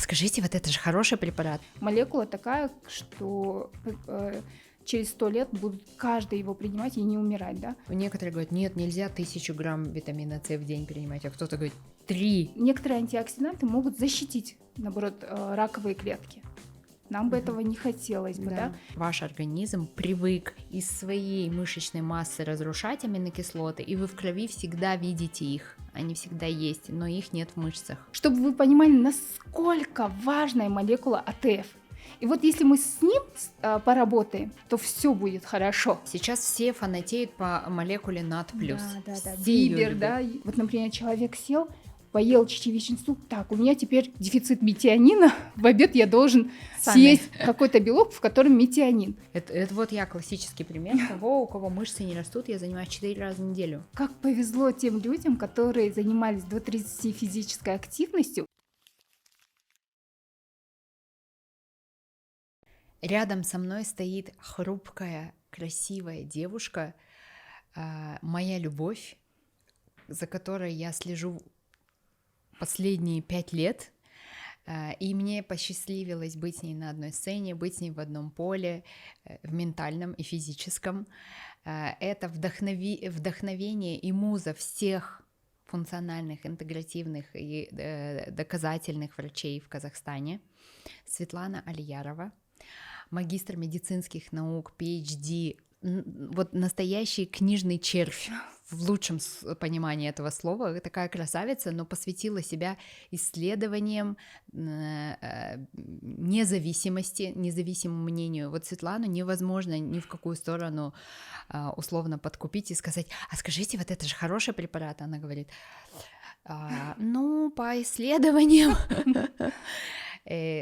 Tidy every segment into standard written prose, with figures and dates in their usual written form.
скажите, вот это же хороший препарат. Молекула такая, что через 100 лет будут каждый его принимать и не умирать, да? Некоторые говорят, нет, нельзя 1000 грамм витамина С в день принимать, а кто-то говорит 3. Некоторые антиоксиданты могут защитить, наоборот, раковые клетки. Нам бы этого не хотелось бы, да? Ваш организм привык из своей мышечной массы разрушать аминокислоты, и вы в крови всегда видите их. Они всегда есть, но их нет в мышцах. Чтобы вы понимали, насколько важная молекула АТФ. И вот если мы с ним поработаем, то все будет хорошо. Сейчас все фанатеют по молекуле НАД+. Да. Все Бибер, её да. любят. Вот, например, человек сел, поел чечевичный суп. Так, у меня теперь дефицит метионина. В обед я должен съесть какой-то белок, в котором метионин. Это вот я классический пример того, у кого мышцы не растут, я занимаюсь 4 раза в неделю. Как повезло тем людям, которые занимались до 30 физической активностью. Рядом со мной стоит хрупкая, красивая девушка, моя любовь, за которой я слежу последние 5 лет, и мне посчастливилось быть с ней на одной сцене, быть с ней в одном поле, в ментальном и физическом. Это вдохновение и муза всех функциональных, интегративных и доказательных врачей в Казахстане. Светлана Алиярова, магистр медицинских наук, PhD, вот настоящий книжный червь в лучшем понимании этого слова, такая красавица, но посвятила себя исследованиям независимости, независимому мнению. Вот Светлану невозможно ни в какую сторону условно подкупить и сказать, а скажите, вот это же хороший препарат, она говорит, ну, по исследованиям.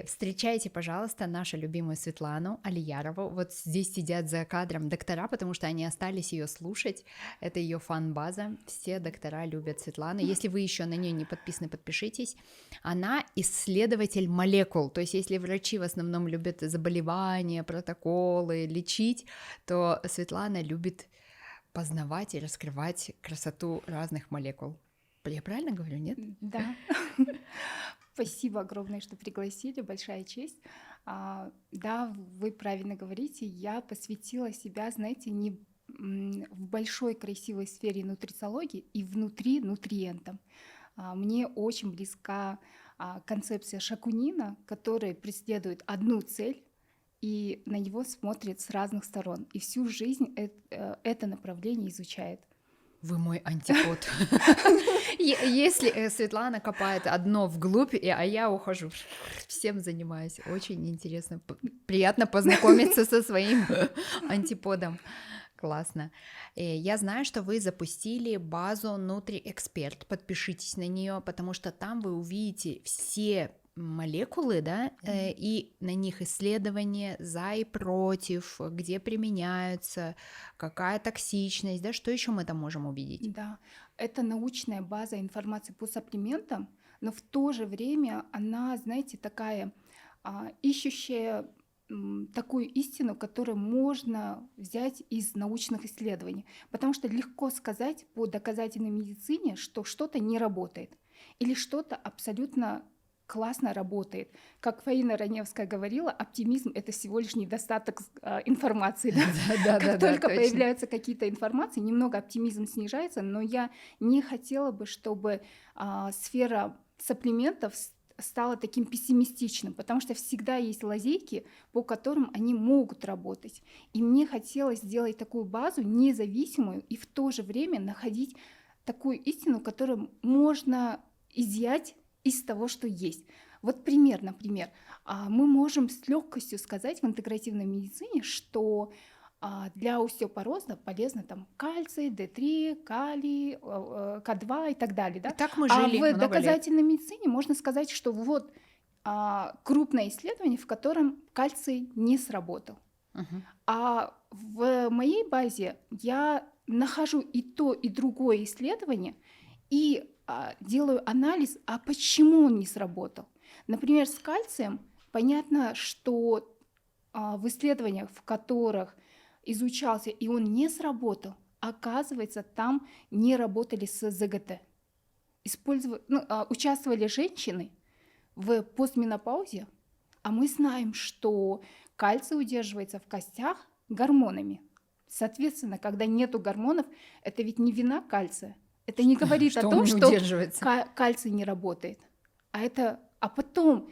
Встречайте, пожалуйста, нашу любимую Светлану Алиярову. Вот здесь сидят за кадром доктора, потому что они остались ее слушать. Это ее фан-база. Все доктора любят Светлану. Если вы еще на нее не подписаны, подпишитесь. Она исследователь молекул. То есть, если врачи в основном любят заболевания, протоколы, лечить, то Светлана любит познавать и раскрывать красоту разных молекул. Я правильно говорю, нет? Да. Спасибо огромное, что пригласили, большая честь. Да, вы правильно говорите, я посвятила себя, знаете, не в большой красивой сфере нутрициологии и внутри нутриентам. Мне очень близка концепция Шакунина, которая преследует одну цель и на него смотрит с разных сторон. И всю жизнь это направление изучает. Вы мой антипод. Если Светлана копает одно вглубь, а я ухожу, всем занимаюсь. Очень интересно. Приятно познакомиться со своим антиподом. Классно. Я знаю, что вы запустили базу NutriExpert. Подпишитесь на нее, потому что там вы увидите все молекулы, да, и на них исследования за и против, где применяются, какая токсичность, да, что еще мы там можем увидеть? Да, это научная база информации по сапплиментам, но в то же время она, знаете, такая ищущая такую истину, которую можно взять из научных исследований, потому что легко сказать по доказательной медицине, что что-то не работает или что-то абсолютно классно работает. Как Фаина Раневская говорила, оптимизм — это всего лишь недостаток информации. Да? Как только появляются какие-то информации, немного оптимизм снижается, но я не хотела бы, чтобы сфера сапплиментов стала таким пессимистичным, потому что всегда есть лазейки, по которым они могут работать. И мне хотелось сделать такую базу независимую и в то же время находить такую истину, которую можно изъять из того, что есть. Вот пример, например, мы можем с легкостью сказать в интегративной медицине, что для остеопороза полезно там кальций, D3, калий, К2 и так далее. Да? И так мы жили в много доказательной лет. медицине можно сказать, что вот крупное исследование, в котором кальций не сработал. А в моей базе я нахожу и то, и другое исследование, и делаю анализ, а почему он не сработал. Например, с кальцием понятно, что в исследованиях, в которых изучался, и он не сработал, оказывается, там не работали с ЗГТ. Участвовали женщины, в постменопаузе, а мы знаем, что кальций удерживается в костях гормонами. Соответственно, когда нету гормонов, это ведь не вина кальция. Это не говорит о Что он том, не что удерживается. кальций не работает. А потом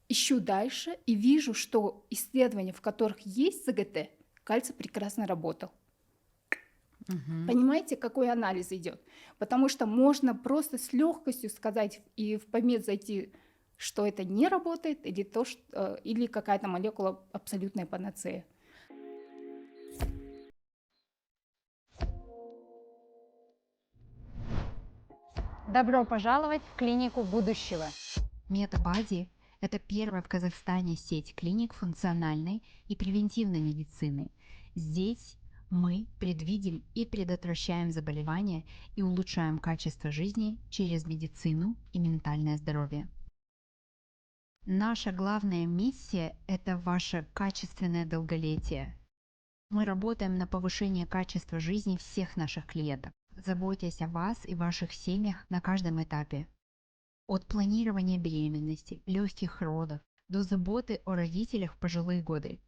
ищу дальше и вижу, что исследования, в которых есть ЗГТ, кальций прекрасно работал. Понимаете, какой анализ идет? Потому что можно просто с легкостью сказать и в помет зайти, что это не работает, или какая-то молекула абсолютная панацея. Добро пожаловать в клинику будущего. Метабази – это первая в Казахстане сеть клиник функциональной и превентивной медицины. Здесь мы предвидим и предотвращаем заболевания и улучшаем качество жизни через медицину и ментальное здоровье. Наша главная миссия – это ваше качественное долголетие. Мы работаем на повышение качества жизни всех наших клиентов, заботясь о вас и ваших семьях на каждом этапе. От планирования беременности, легких родов до заботы о родителях в пожилые годы.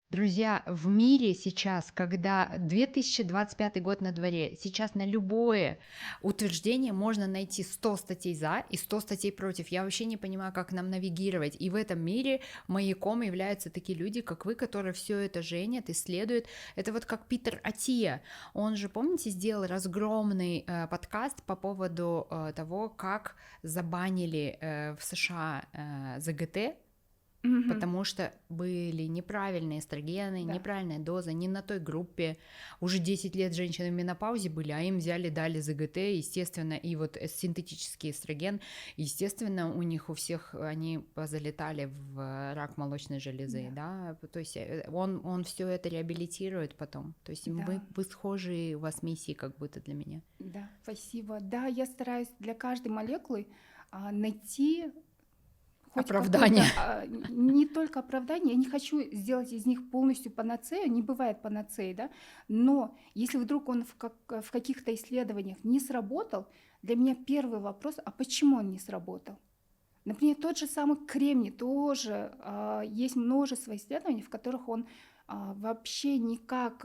Друзья, в мире сейчас, когда 2025 год на дворе, сейчас на любое утверждение можно найти 100 статей за и 100 статей против. Я вообще не понимаю, как нам навигировать. И в этом мире маяком являются такие люди, как вы, которые все это женят, исследуют. Это вот как Питер Атия. Он же, помните, сделал разгромный подкаст по поводу того, как забанили в США ЗГТ, потому что были неправильные эстрогены, Да. неправильная доза, не на той группе. Уже 10 лет женщины в менопаузе были, а им взяли, дали ЗГТ, естественно, и вот синтетический эстроген, естественно, у них у всех они залетали в рак молочной железы, да, то есть он все это реабилитирует потом, то есть Да. вы схожие, у вас миссии как будто для меня. Да, спасибо. Да, я стараюсь для каждой молекулы найти хоть Оправдание. какое-то, не только оправдание, я не хочу сделать из них полностью панацею, не бывает панацеи, да, но если вдруг он в каких-то исследованиях не сработал, для меня первый вопрос, а почему он не сработал? Например, тот же самый кремний тоже есть множество исследований, в которых он вообще никак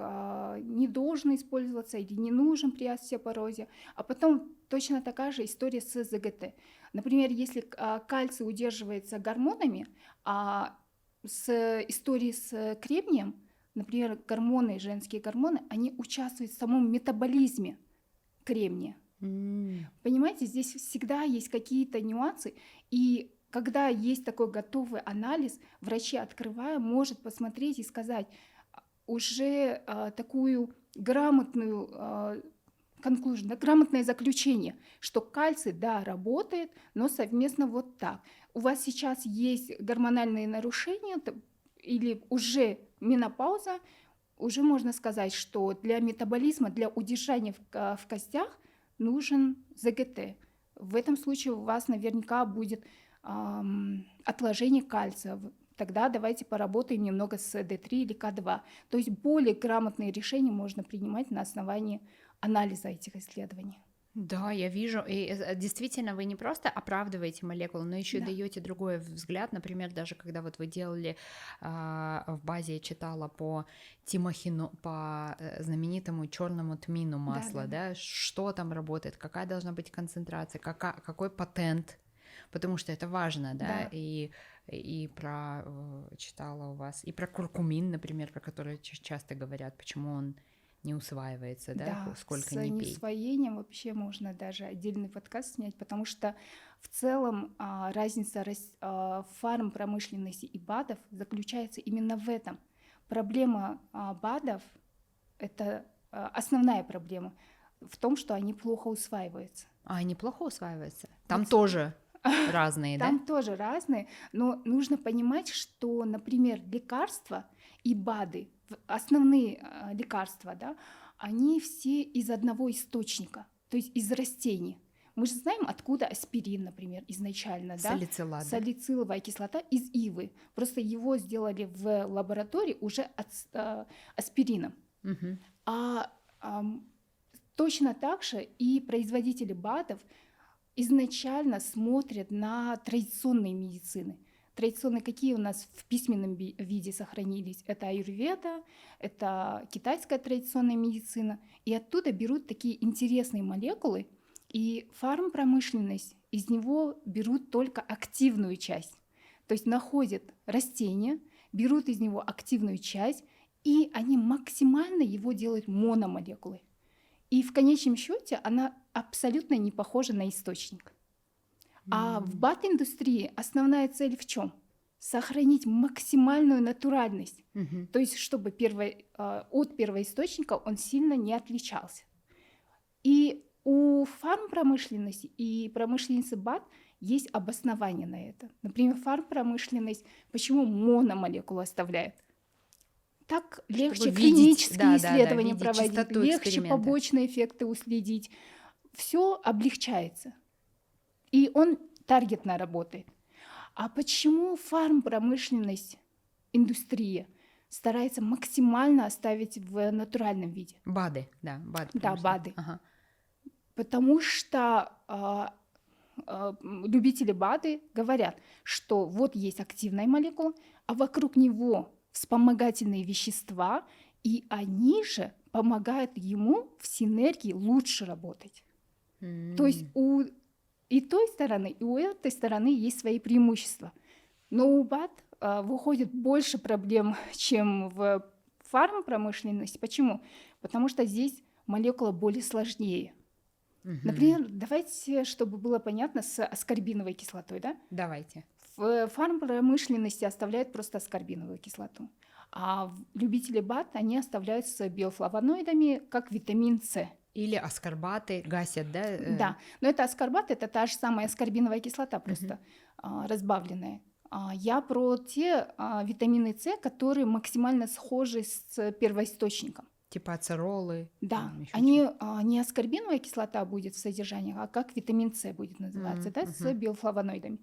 не должен использоваться или не нужен при остеопорозе. А потом точно такая же история с ЗГТ. Например, если кальций удерживается гормонами, а с историей с кремнием, например, гормоны, женские гормоны, они участвуют в самом метаболизме кремния. Понимаете, здесь всегда есть какие-то нюансы, и когда есть такой готовый анализ, врачи, открывая, может посмотреть и сказать уже такую грамотную conclusion, да, грамотное заключение, что кальций, да, работает, но совместно вот так. У вас сейчас есть гормональные нарушения или уже менопауза, уже можно сказать, что для метаболизма, для удержания в костях нужен ЗГТ. В этом случае у вас наверняка будет отложение кальция. Тогда давайте поработаем немного с D3 или К2. То есть более грамотные решения можно принимать на основании анализа этих исследований. Да, я вижу. И действительно, вы не просто оправдываете молекулу, но еще и даете другой взгляд. Например, даже когда вот вы делали в базе, я читала по тимохину, по знаменитому черному тмину масла, да, что там работает, какая должна быть концентрация, какой патент, потому что это важно, да. И про читала у вас, и про куркумин, например, про который часто говорят, почему он не усваивается, да, сколько ни пей. С неусвоением вообще можно даже отдельный подкаст снять, потому что в целом разница фармпромышленности и БАДов заключается именно в этом. Проблема БАДов, это основная проблема, в том, что они плохо усваиваются. А они плохо усваиваются? Там тоже разные, да? Там тоже разные, но нужно понимать, что, например, лекарства и БАДы, основные лекарства, да, они все из одного источника, то есть из растений. Мы же знаем, откуда аспирин, например, изначально. Салицилат. Да? Салициловая кислота из ивы. Просто его сделали в лаборатории уже аспирином. Угу. Точно так же и производители БАДов изначально смотрят на традиционные медицины. Традиционные какие у нас в письменном виде сохранились? Это аюрведа, это китайская традиционная медицина. И оттуда берут такие интересные молекулы, и фармпромышленность из него берут только активную часть. То есть находят растение, берут из него активную часть, и они максимально его делают мономолекулой. И в конечном счете она абсолютно не похожа на источник. А в БАД-индустрии основная цель в чем? Сохранить максимальную натуральность. То есть, чтобы от первоисточника он сильно не отличался. И у фармпромышленности и промышленности БАД есть обоснование на это. Например, фармпромышленность почему мономолекулу оставляет? Так легче видеть, клинические да, исследования видеть проводить, чистоту легче эксперимента. побочные эффекты уследить. Все облегчается. И он таргетно работает. А почему фармпромышленность, индустрия старается максимально оставить в натуральном виде? БАДы, да, БАД. Да, промышленность. БАДы. Ага. Потому что любители БАДы говорят, что вот есть активная молекула, а вокруг него вспомогательные вещества, и они же помогают ему в синергии лучше работать. То есть у и той стороны, и у этой стороны есть свои преимущества. Но у БАД выходит больше проблем, чем в фармпромышленности. Почему? Потому что здесь молекула более сложнее. Например, давайте, чтобы было понятно, с аскорбиновой кислотой, да? Давайте. В фармпромышленности оставляют просто аскорбиновую кислоту, а любители БАД, они оставляют с биофлавоноидами, как витамин С. Или аскорбаты гасят, да? Да, но это аскорбат, это та же самая аскорбиновая кислота, просто разбавленная. Я про те витамины С, которые максимально схожи с первоисточником. Типа ацеролы. Да, ещё они не аскорбиновая кислота будет в содержании, а как витамин С будет называться, да, с биофлавоноидами.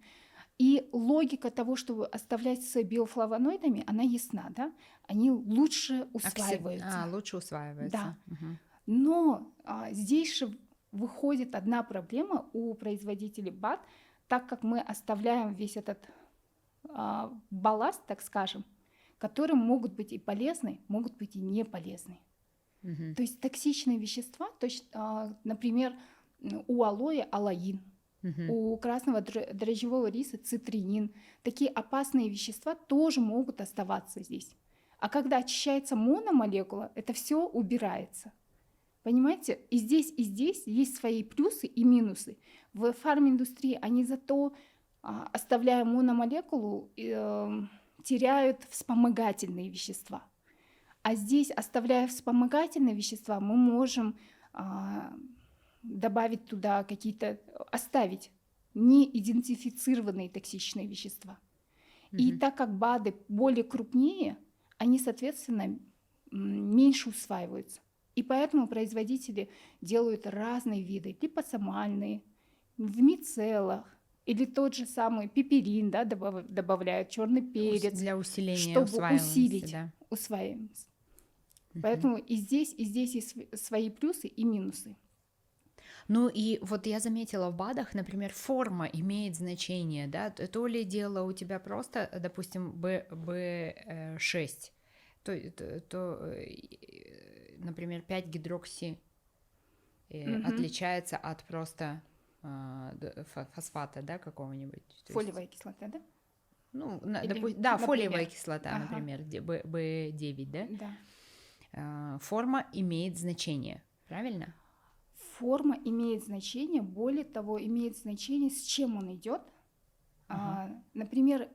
И логика того, чтобы оставлять с биофлавоноидами, она ясна, да? Они лучше усваиваются. Лучше усваиваются. Да. Мгм. Но здесь же выходит одна проблема у производителей БАД, так как мы оставляем весь этот балласт, так скажем, которые могут быть и полезны, могут быть и не полезны. Мгм. То есть токсичные вещества, например, у алоэ алоин, Мгм. у красного дрожжевого риса цитринин, такие опасные вещества тоже могут оставаться здесь. А когда очищается мономолекула, это все убирается. Понимаете? И здесь есть свои плюсы и минусы. В фарминдустрии они зато, оставляя мономолекулу, теряют вспомогательные вещества. А здесь, оставляя вспомогательные вещества, мы можем добавить туда какие-то, оставить неидентифицированные токсичные вещества. И так как БАДы более крупнее, они, соответственно, меньше усваиваются. И поэтому производители делают разные виды, липосомальные, в мицеллах, или тот же самый пеперин, да, добавляют, черный перец, Для усиления чтобы усваиваемости, усилить да. усваиваемость. Поэтому и здесь есть свои плюсы и минусы. Ну и вот я заметила в БАДах, например, форма имеет значение, да, то ли дело у тебя просто, допустим, B6, например, 5-гидрокси отличается от просто фосфата, да, какого-нибудь. То есть, Фолиевая кислота, да? ну, Или, допустим, да, например. фолиевая кислота, Ага. например, B9, да? Да. Форма имеет значение, правильно? Форма имеет значение, более того, имеет значение, с чем он идет. Например,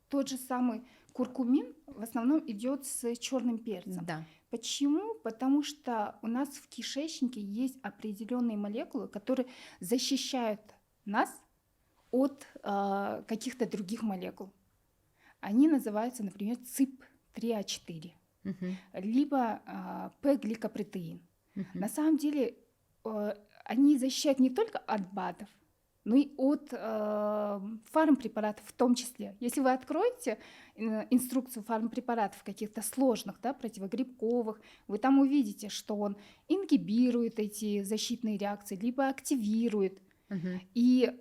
тот же самый куркумин в основном идет с черным перцем. Да. Почему? Потому что у нас в кишечнике есть определенные молекулы, которые защищают нас от каких-то других молекул. Они называются, например, ЦИП3А4, либо П-гликопротеин. На самом деле они защищают не только от БАДов, но и от фармпрепаратов в том числе. Если вы откроете инструкцию фармпрепаратов каких-то сложных, да, противогрибковых, вы там увидите, что он ингибирует эти защитные реакции, либо активирует. Мгм. И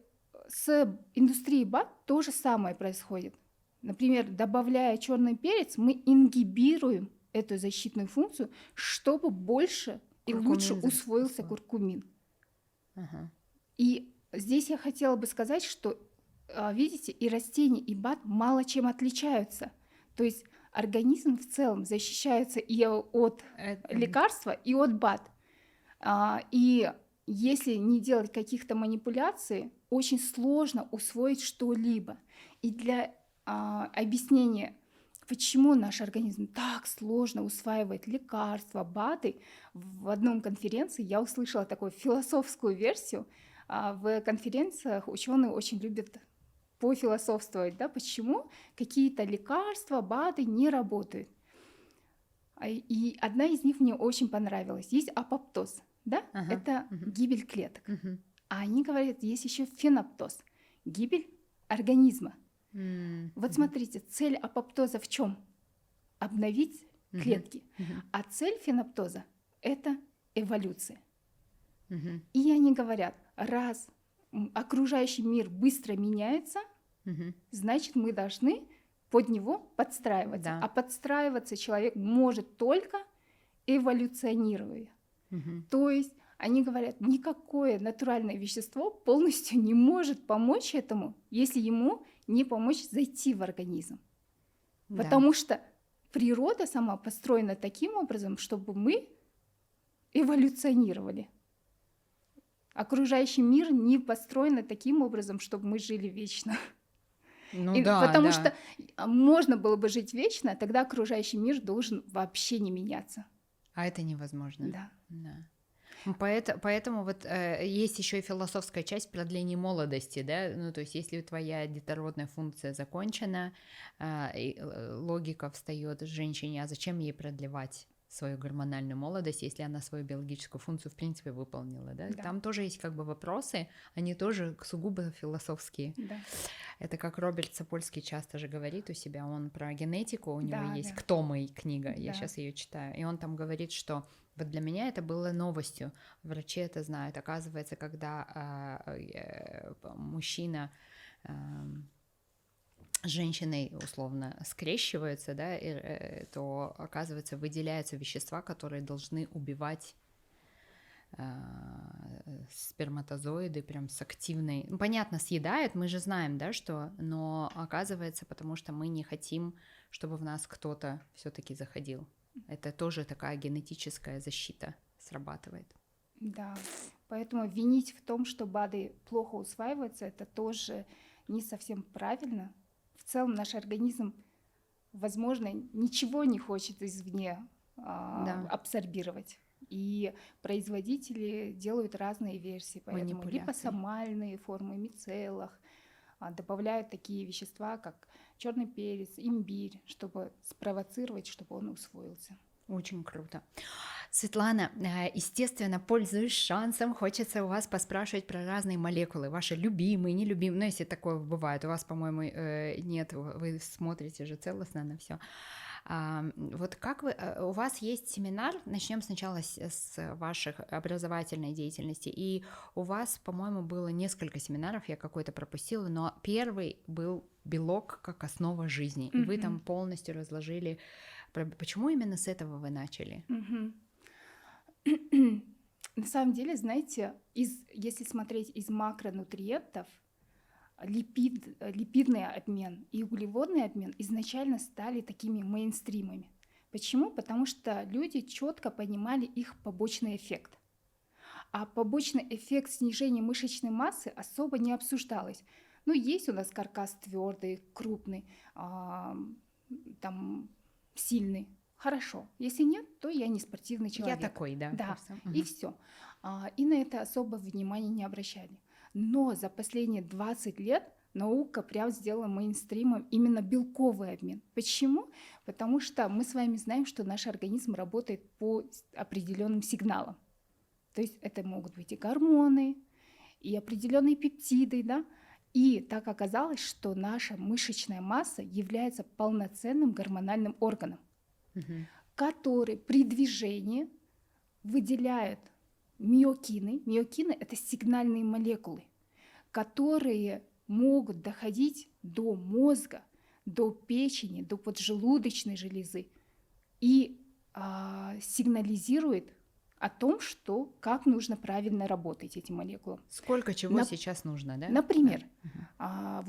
с индустрией БАД то же самое происходит. Например, добавляя черный перец, мы ингибируем эту защитную функцию, чтобы больше и лучше Куркумин усвоился усвоил. куркумин. Ага. И здесь я хотела бы сказать, что, видите, и растения, и БАД мало чем отличаются. То есть организм в целом защищается и от лекарства, и от БАД. И если не делать каких-то манипуляций, очень сложно усвоить что-либо. И для объяснения, почему наш организм так сложно усваивает лекарства, БАДы, в одном конференции я услышала такую философскую версию. В конференциях ученые очень любят пофилософствовать, да, почему какие-то лекарства, БАДы не работают. И одна из них мне очень понравилась. Есть апоптоз, да? Ага, Это мгм. гибель клеток. Мгм. А они говорят, есть еще феноптоз, гибель организма. Вот Мгм. смотрите, цель апоптоза в чем? Обновить Мгм. клетки. Мгм. А цель феноптоза – это эволюция. Мгм. И они говорят, раз окружающий мир быстро меняется, Мгм. значит, мы должны под него подстраиваться. Да. А подстраиваться человек может только эволюционируя. Мгм. То есть они говорят, никакое натуральное вещество полностью не может помочь этому, если ему не помочь зайти в организм. Да. Потому что природа сама построена таким образом, чтобы мы эволюционировали. Окружающий мир не построен таким образом, чтобы мы жили вечно. Ну да, Потому да. что можно было бы жить вечно, тогда окружающий мир должен вообще не меняться. А это невозможно. Да. Да. Поэтому вот есть еще и философская часть продления молодости, да, ну то есть если твоя детородная функция закончена, логика встает женщине, а зачем ей продлевать свою гормональную молодость, если она свою биологическую функцию в принципе выполнила, да? Да. Там тоже есть как бы вопросы, они тоже сугубо философские. Да. Это как Роберт Сапольский часто же говорит у себя, он про генетику, у него Да, есть да. «Кто мы?» книга, я Да. сейчас ее читаю, и он там говорит, что вот для меня это было новостью, врачи это знают, оказывается, когда мужчина с женщиной условно скрещиваются, да, то, оказывается, выделяются вещества, которые должны убивать сперматозоиды прям с активной... Ну, понятно, съедают, мы же знаем, да, что... Но оказывается, потому что мы не хотим, чтобы в нас кто-то все-таки заходил. Это тоже такая генетическая защита срабатывает. Да, поэтому винить в том, что БАДы плохо усваиваются, это тоже не совсем правильно. В целом наш организм, возможно, ничего не хочет извне Да. абсорбировать. И производители делают разные версии, поэтому Манипуляции. липосомальные формы мицеллах добавляют такие вещества, как черный перец, имбирь, чтобы спровоцировать, чтобы он усвоился. Очень круто. Светлана, естественно, пользуясь шансом, хочется у вас поспрашивать про разные молекулы, ваши любимые, нелюбимые, ну, если такое бывает, у вас, по-моему, нет, вы смотрите же целостно на все. Вот как вы, у вас есть семинар, начнем сначала с ваших образовательной деятельности, и у вас, по-моему, было несколько семинаров, я какой-то пропустила, но первый был «Белок как основа жизни», и вы там полностью разложили, почему именно с этого вы начали? На самом деле, знаете, если смотреть из макронутриентов, липидный обмен и углеводный обмен изначально стали такими мейнстримами. Почему? Потому что люди четко понимали их побочный эффект. А побочный эффект снижения мышечной массы особо не обсуждалось. Ну, есть у нас каркас твердый, крупный, там сильный. Хорошо. Если нет, то я не спортивный человек. Я такой, да. Да, просто. и все. И на это особо внимания не обращали. Но за последние 20 лет наука прям сделала мейнстримом именно белковый обмен. Почему? Потому что мы с вами знаем, что наш организм работает по определенным сигналам. То есть это могут быть и гормоны, и определенные пептиды, да. И так оказалось, что наша мышечная масса является полноценным гормональным органом, который при движении выделяет миокины. Миокины – это сигнальные молекулы. которые могут доходить до мозга, до печени, до поджелудочной железы и сигнализирует о том, что как нужно правильно работать эти молекулы. Сколько чего Нап- сейчас нужно, да? Например, Да.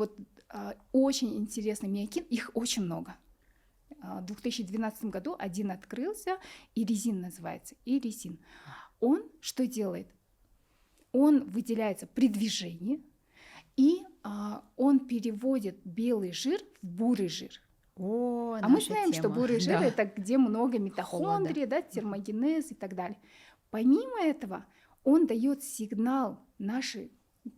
очень интересный миокин, их очень много. В 2012 году один открылся, иризин называется, иризин. Он что делает? Он выделяется при движении, и он переводит белый жир в бурый жир. О, А мы наша знаем, что тема. бурый жир Да. это где много митохондрий, да, термогенез и так далее. Помимо этого, он дает сигнал нашим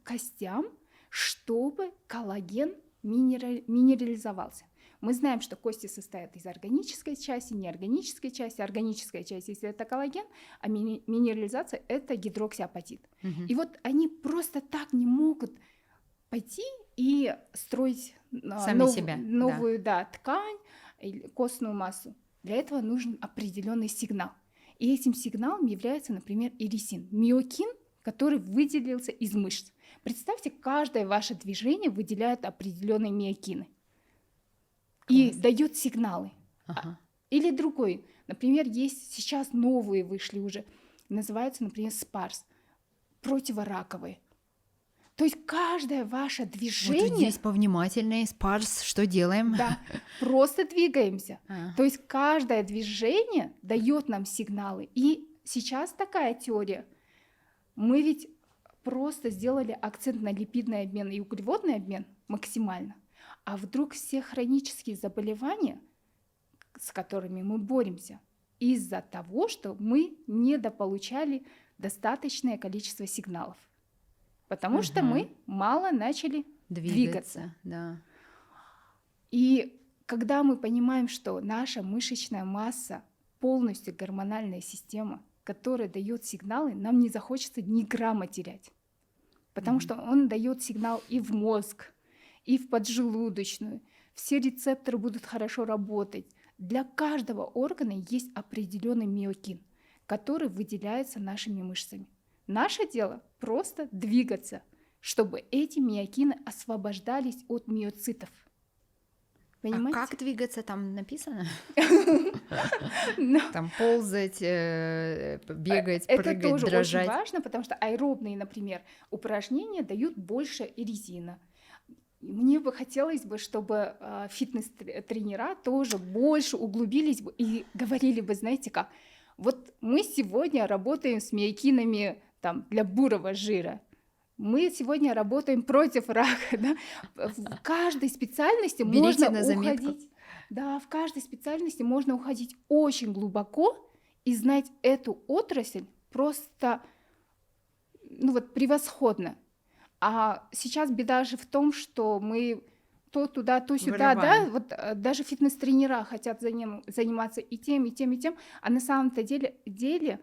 костям, чтобы коллаген минерализовался. Мы знаем, что кости состоят из органической части, неорганической части. Органическая часть, если это коллаген, а минерализация – это гидроксиапатит. Мгм. И вот они просто так не могут пойти и строить Сами себя, да. новую ткань или костную массу. Для этого нужен определенный сигнал. И этим сигналом является, например, ирисин, миокин, который выделился из мышц. Представьте, каждое ваше движение выделяет определенные миокины и Класс. дает сигналы. Ага. Или другой. Например, есть сейчас новые вышли уже, называются, например, СПАРС, противораковые. То есть каждое ваше Вот движение, здесь повнимательнее, спарс, что делаем? да, просто двигаемся. А. То есть каждое движение дает нам сигналы. И сейчас такая теория. Мы ведь просто сделали акцент на липидный обмен и углеводный обмен максимально. А вдруг все хронические заболевания, с которыми мы боремся, из-за того, что мы недополучали достаточное количество сигналов. Потому что Ага. мы мало начали двигаться. Да. И когда мы понимаем, что наша мышечная масса полностью гормональная система, которая дает сигналы, нам не захочется ни грамма терять. Потому что он дает сигнал и в мозг, и в поджелудочную. Все рецепторы будут хорошо работать. Для каждого органа есть определенный миокин, который выделяется нашими мышцами. Наше дело просто двигаться, чтобы эти миокины освобождались от миоцитов. Понимаете? А как двигаться, там написано? Но Там ползать, бегать, это прыгать, тоже дрожать. очень важно, потому что аэробные, например, упражнения дают больше иризина. Мне бы хотелось бы, чтобы фитнес-тренера тоже больше углубились бы и говорили бы, знаете как, вот мы сегодня работаем с миокинами там, для бурого жира, мы сегодня работаем против рака. Да? В каждой специальности Берите можно на заметку. уходить. Да, в каждой специальности можно уходить очень глубоко и знать эту отрасль просто превосходно. А сейчас беда же в том, что мы то туда, то сюда, Вырываем. даже фитнес-тренера хотят заниматься и тем, и тем, и тем, а на самом-то деле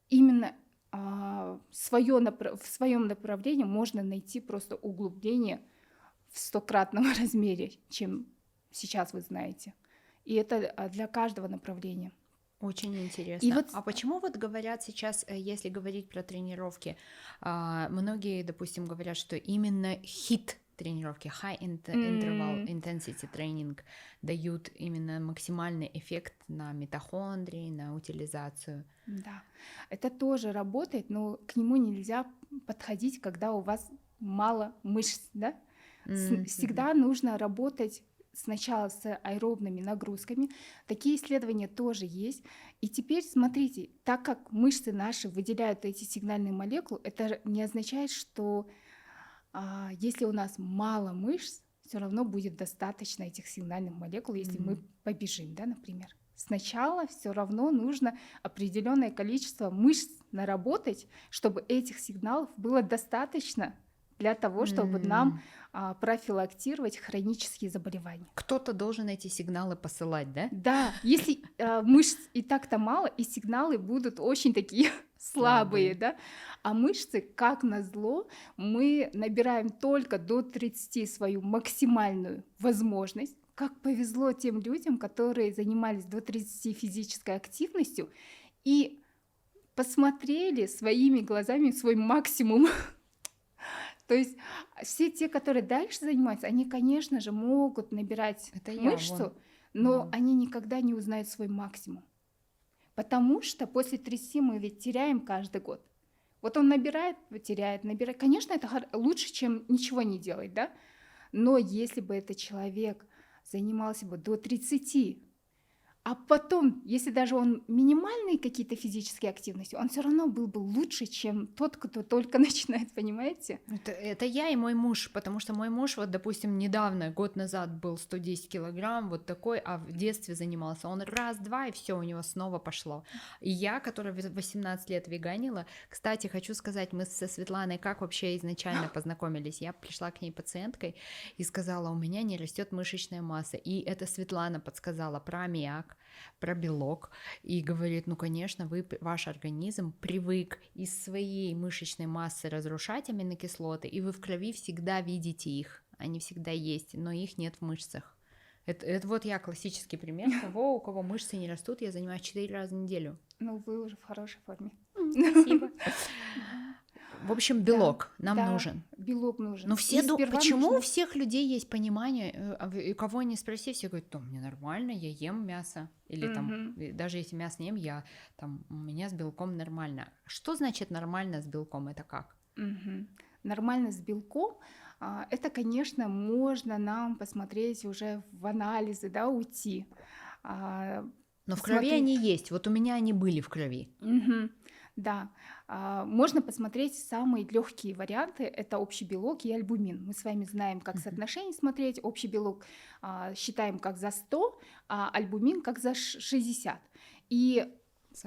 именно в своем направлении можно найти просто углубление в 100-кратном размере, чем сейчас вы знаете. И это для каждого направления. Очень интересно. И вот А почему вот говорят сейчас, если говорить про тренировки, многие, допустим, говорят, что именно HIIT тренировки, High Interval Intensity Training, дают именно максимальный эффект на митохондрии, на утилизацию? Да, это тоже работает, но к нему нельзя подходить, когда у вас мало мышц, да? Всегда нужно работать сначала с аэробными нагрузками. Такие исследования тоже есть. И теперь смотрите, так как мышцы наши выделяют эти сигнальные молекулы, это не означает, что если у нас мало мышц, все равно будет достаточно этих сигнальных молекул, если мы побежим, да, например. Сначала все равно нужно определенное количество мышц наработать, чтобы этих сигналов было достаточно для того, чтобы нам профилактировать хронические заболевания. Кто-то должен эти сигналы посылать, да? Да, если мышц и так-то мало, и сигналы будут очень такие слабые, да? А мышцы, как назло, мы набираем только до 30 свою максимальную возможность. Как повезло тем людям, которые занимались до 30 физической активностью и посмотрели своими глазами свой максимум. То есть все те, которые дальше занимаются, они, конечно же, могут набирать Это я, мышцу, вон. но Мгм. они никогда не узнают свой максимум. Потому что после 30 мы ведь теряем каждый год. Вот он набирает, теряет, набирает. Конечно, это лучше, чем ничего не делать, да? Но если бы этот человек занимался бы до 30, а потом, если даже он минимальные какие-то физические активности, он все равно был бы лучше, чем тот, кто только начинает, понимаете? Это я и мой муж, потому что мой муж, вот, допустим, недавно, год назад был 110 килограмм, вот такой, а в детстве занимался. Он раз-два, и все у него снова пошло. И я, которая в 18 лет веганила, кстати, хочу сказать, мы со Светланой как вообще изначально познакомились. Я пришла к ней пациенткой и сказала, у меня не растет мышечная масса. И это Светлана подсказала про аммиак, про белок, и говорит, ну, конечно, ваш организм привык из своей мышечной массы разрушать аминокислоты, и вы в крови всегда видите их, они всегда есть, но их нет в мышцах. Это вот я классический пример того, у кого мышцы не растут, я занимаюсь 4 раза в неделю. Ну, вы уже в хорошей форме. Спасибо. Да. В общем, Да, белок нам да, нужен. белок нужен. Но И сперва почему у нужно... всех людей есть понимание, и кого не спроси, все говорят, то мне нормально, я ем мясо, или там, Мгм. даже если мясо не ем, у меня с белком нормально. Что значит нормально с белком, это как? Мгм. Нормально с белком. Это, конечно, можно нам посмотреть уже в анализы, да, уйти. А, Но в крови Посмотреть. они есть, вот у меня они были в крови. Мгм. Да, можно посмотреть самые легкие варианты. Это общий белок и альбумин. Мы с вами знаем, как Мгм. соотношение смотреть. Общий белок считаем как за 100, а альбумин как за 60. И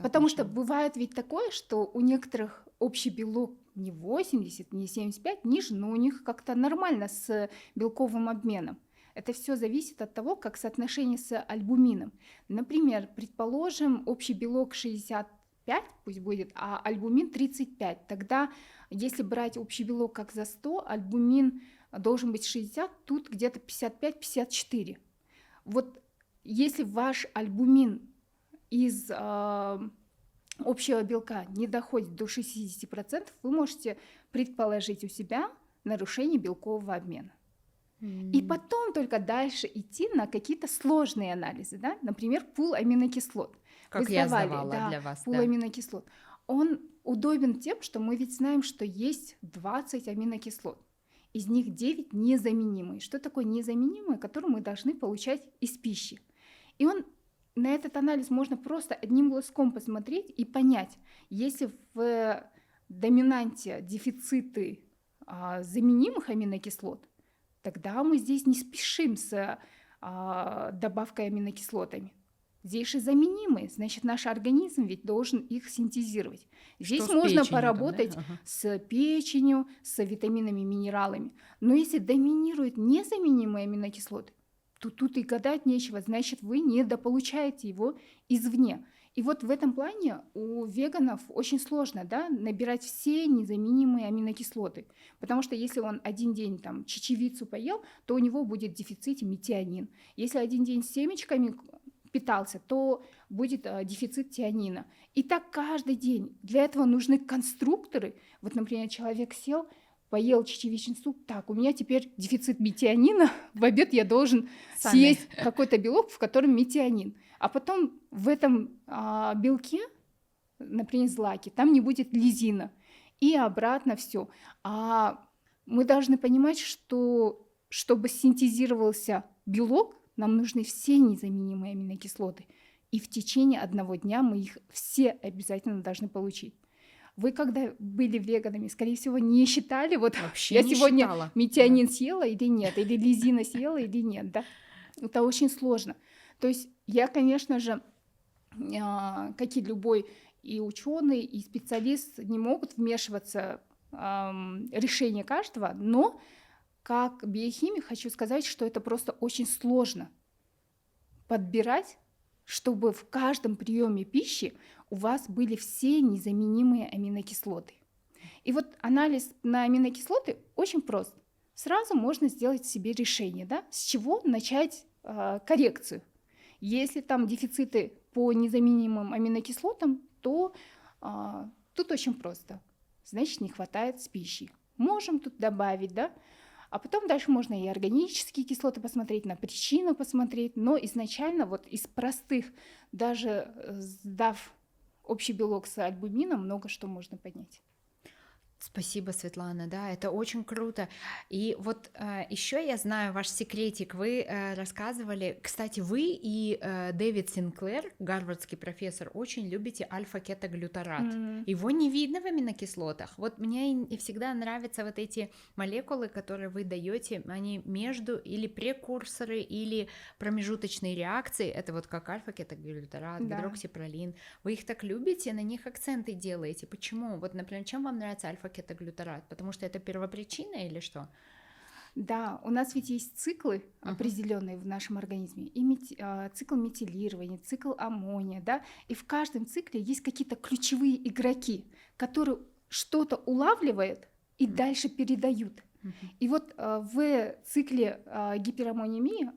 потому что Соотношение. бывает ведь такое, что у некоторых общий белок не 80, не 75, ниже, но у них как-то нормально с белковым обменом. Это все зависит от того, как соотношение с альбумином. Например, предположим, общий белок 65, пусть будет, а альбумин 35. Тогда, если брать общий белок как за 100, альбумин должен быть 60, тут где-то 55-54. Вот если ваш альбумин из общего белка не доходит до 60%, вы можете предположить у себя нарушение белкового обмена. И потом только дальше идти на какие-то сложные анализы, да? Например, пул аминокислот. Как Вы я сдавали, сдавала да, для вас, пул да. аминокислот. Он удобен тем, что мы ведь знаем, что есть 20 аминокислот. Из них 9 незаменимые. Что такое незаменимые, которые мы должны получать из пищи? И на этот анализ можно просто одним глазком посмотреть и понять, если в доминанте дефициты заменимых аминокислот, тогда мы здесь не спешим с добавкой аминокислотами. Здесь же заменимые, значит, наш организм ведь должен их синтезировать. Здесь Что с можно печенью там, да? поработать Ага. с печенью, с витаминами, минералами. Но если доминируют незаменимые аминокислоты, то тут и гадать нечего, значит, вы недополучаете его извне. И вот в этом плане у веганов очень сложно, да, набирать все незаменимые аминокислоты. Потому что если он один день там чечевицу поел, то у него будет в дефиците метионин. Если один день семечками питался, то будет дефицит тианина. И так каждый день. Для этого нужны конструкторы. Вот, например, человек сел, поел чечевичный суп, так, у меня теперь дефицит метионина, в обед я должен Сами. съесть какой-то белок, в котором метионин. А потом в этом белке, например, злаки, там не будет лизина. И обратно все. А мы должны понимать, что чтобы синтезировался белок, нам нужны все незаменимые аминокислоты. И в течение одного дня мы их все обязательно должны получить. Вы, когда были веганами, скорее всего, не считали, вот Вообще я не сегодня считала. метионин съела или нет, или лизина съела или нет, да? Это очень сложно. То есть я, конечно же, как и любой и ученый, и специалист не могут вмешиваться в решение каждого, но как биохимик хочу сказать, что это просто очень сложно подбирать, чтобы в каждом приеме пищи у вас были все незаменимые аминокислоты. И вот анализ на аминокислоты очень прост. Сразу можно сделать себе решение, да, с чего начать коррекцию. Если там дефициты по незаменимым аминокислотам, то тут очень просто. Значит, не хватает с пищей. можем тут добавить, да, а потом дальше можно и органические кислоты посмотреть, на причину посмотреть, но изначально вот из простых, даже сдав общий белок с альбумином, много что можно поднять. Спасибо, Светлана, да, это очень круто. И вот еще я знаю ваш секретик, вы рассказывали, кстати, вы и Дэвид Синклер, гарвардский профессор, очень любите альфа-кетоглютарат. Его не видно в аминокислотах. Вот мне и всегда нравятся вот эти молекулы, которые вы даете, они между или прекурсоры, или промежуточные реакции, это вот как альфа-кетоглютарат, Да. гидроксипролин. Вы их так любите, на них акценты делаете. Почему? Вот, например, чем вам нравится альфа-кетоглютарат? Потому что это первопричина или что? Да, у нас ведь есть циклы определенные в нашем организме, и цикл метилирования, цикл аммония, да, и в каждом цикле есть какие-то ключевые игроки, которые что-то улавливают и дальше передают. И вот в цикле гипераммониемии,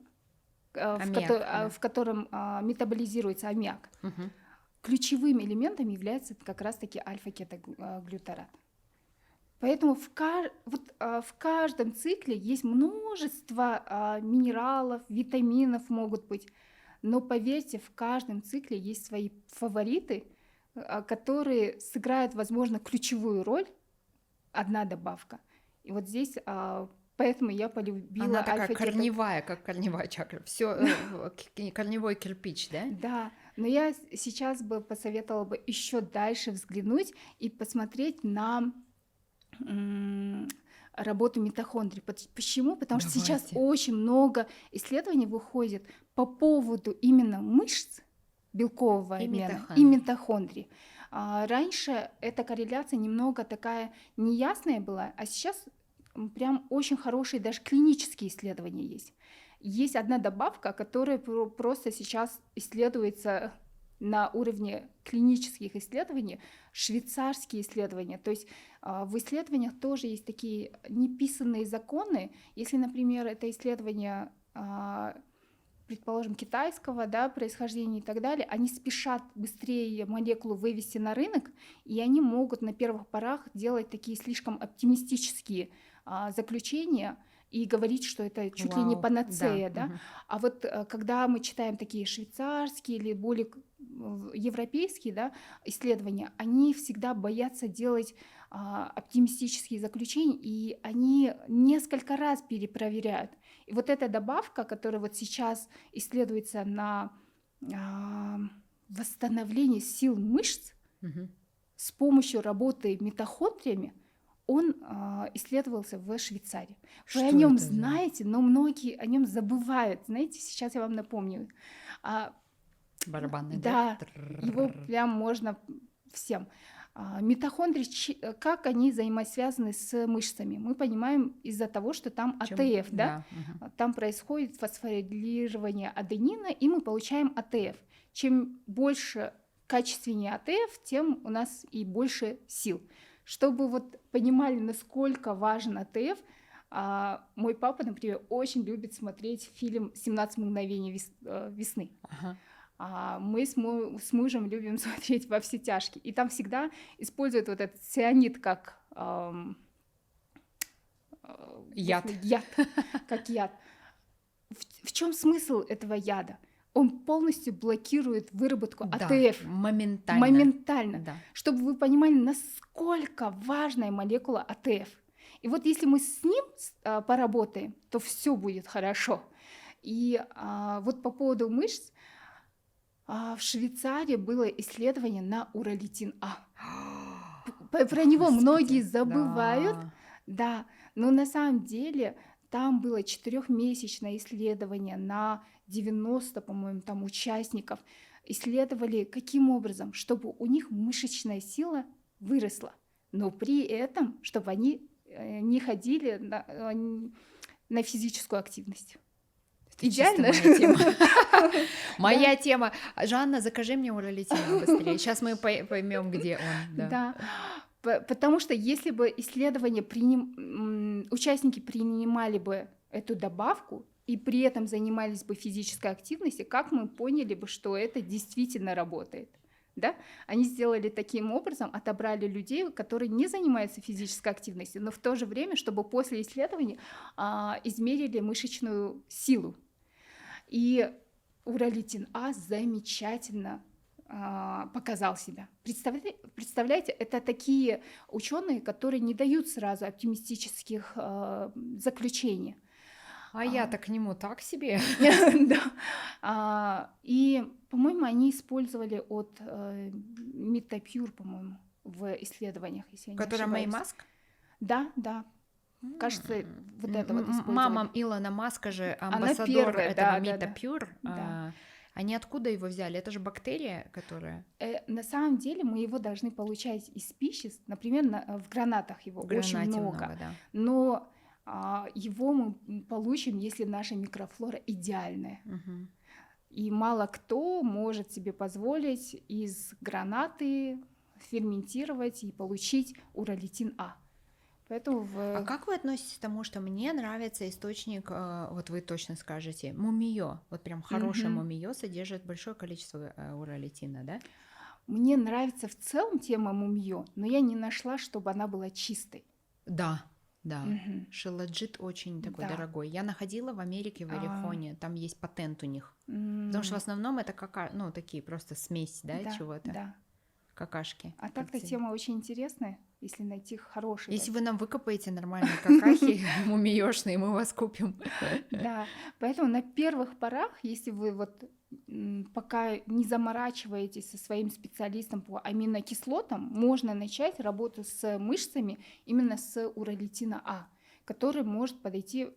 Аммиак, в котором метаболизируется аммиак, ключевым элементом является как раз-таки альфа-кетоглютарат. Поэтому в каждом цикле есть множество минералов, витаминов могут быть. Но поверьте, в каждом цикле есть свои фавориты, которые сыграют, возможно, ключевую роль, одна добавка. И вот здесь поэтому я полюбила Она такая альфа-кетоглютарат. корневая, как корневая чакра. Все корневой кирпич, да? Да, но я сейчас бы посоветовала бы еще дальше взглянуть и посмотреть на работу митохондрий. Почему? Потому что сейчас Давайте. очень много исследований выходит по поводу именно мышц белкового И обмена митохондрий. и митохондрий. Раньше эта корреляция немного такая неясная была, а сейчас прям очень хорошие даже клинические исследования есть. Есть одна добавка, которая просто сейчас исследуется на уровне клинических исследований, швейцарские исследования. То есть в исследованиях тоже есть такие неписанные законы. Если, например, это исследование, предположим, китайского, да, происхождения и так далее, они спешат быстрее молекулу вывести на рынок, и они могут на первых порах делать такие слишком оптимистические заключения и говорить, что это чуть ли не Вау, панацея, да, да. А вот когда мы читаем такие швейцарские или более европейские, да, исследования, они всегда боятся делать оптимистические заключения, и они несколько раз перепроверяют. И вот эта добавка, которая вот сейчас исследуется на восстановление сил мышц с помощью работы митохондриями, он исследовался в Швейцарии. Вы Что о нем это за- знаете, но многие о нем забывают. Знаете, сейчас я вам напомню. Барабанный, Да, да? его прям можно всем. Митохондрии, как они взаимосвязаны с мышцами? Мы понимаем из-за того, что там Чем- АТФ, да? мгм. Там происходит фосфорилирование аденина, и мы получаем АТФ. Чем больше качественнее АТФ, тем у нас и больше сил. Чтобы вот понимали, насколько важен АТФ, мой папа, например, очень любит смотреть фильм «17 мгновений весны». Ага. Мы с мужем любим смотреть «Во все тяжкие». И там всегда используют вот этот цианид как Яд. как яд. В чем смысл этого яда? Он полностью блокирует выработку Да, АТФ моментально. моментально, Да. чтобы вы понимали, насколько важная молекула АТФ. И вот если мы с ним поработаем, то все будет хорошо. И вот по поводу мышц, в Швейцарии было исследование на уролитин А. Про него Господи, многие забывают, да. да, но на самом деле там было 4-месячное исследование на 90, по-моему, там участников. Исследовали каким образом, чтобы у них мышечная сила выросла, но при этом, чтобы они не ходили на физическую активность. Это Идеально? чисто моя тема. Моя тема. Жанна, закажи мне уролитин быстрее. Сейчас мы поймем, где он. Да. Да, потому что если бы исследования участники принимали бы эту добавку и при этом занимались бы физической активностью, как мы поняли бы, что это действительно работает? Да? Они сделали таким образом, отобрали людей, которые не занимаются физической активностью, но в то же время, чтобы после исследования измерили мышечную силу. И уролитин А замечательно показал себя. Представляете, это такие ученые, которые не дают сразу оптимистических заключений. А я-то к нему так себе. Да. И, по-моему, они использовали от Метапюр, по-моему, в исследованиях, если я не Которая Мэй ошибаюсь. Маск? Да, да. Кажется, вот это вот использовали. Мама Илона Маска же Она амбассадор первая, этого да. Метапюр. Да. Они откуда его взяли? Это же бактерия, которая... На самом деле мы его должны получать из пищи, например, в гранатах его В гранате очень много. да. Но его мы получим, если наша микрофлора идеальная. Мгм. И мало кто может себе позволить из гранаты ферментировать и получить уролитин А. Поэтому А как вы относитесь к тому, что мне нравится источник, вот вы точно скажете, мумиё, вот прям хорошее Мгм. мумиё содержит большое количество уролитина, да? Мне нравится в целом тема мумиё, но я не нашла, чтобы она была чистой. Да, да. Мгм. Шиладжит очень такой Да. дорогой. Я находила в Америке, в Орехоне, там есть патент у них. М, Потому что в основном это ну, такие просто смесь, да, да, чего-то, да. какашки. А так-то Как тема очень интересная, если найти хороший. Если вы нам выкопаете нормальные какахи мумиёшные, мы вас купим. Да, поэтому на первых порах, если вы вот пока не заморачиваетесь со своим специалистом по аминокислотам, можно начать работу с мышцами именно с уролитина А, который может подойти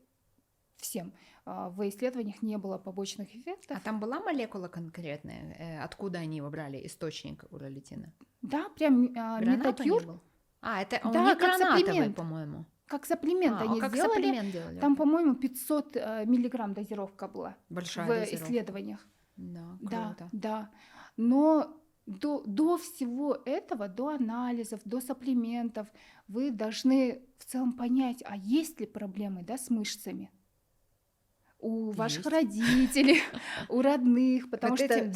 всем. В исследованиях не было побочных эффектов. А там была молекула конкретная? Откуда они его брали, источник уролитина? Да, прям Гранат у них Метапюр, был? Это у да, них как гранатовый, сапплемент. по-моему. Как сапплемент они как сделали. сапплемент делали. Там, окей. по-моему, 500 миллиграмм дозировка была Большая в дозировка. исследованиях. Да, Да, круто. да. Но до всего этого, до анализов, до сапплементов, вы должны в целом понять, а есть ли проблемы, да, с мышцами у ваших Есть. родителей, у родных, потому Вот что этим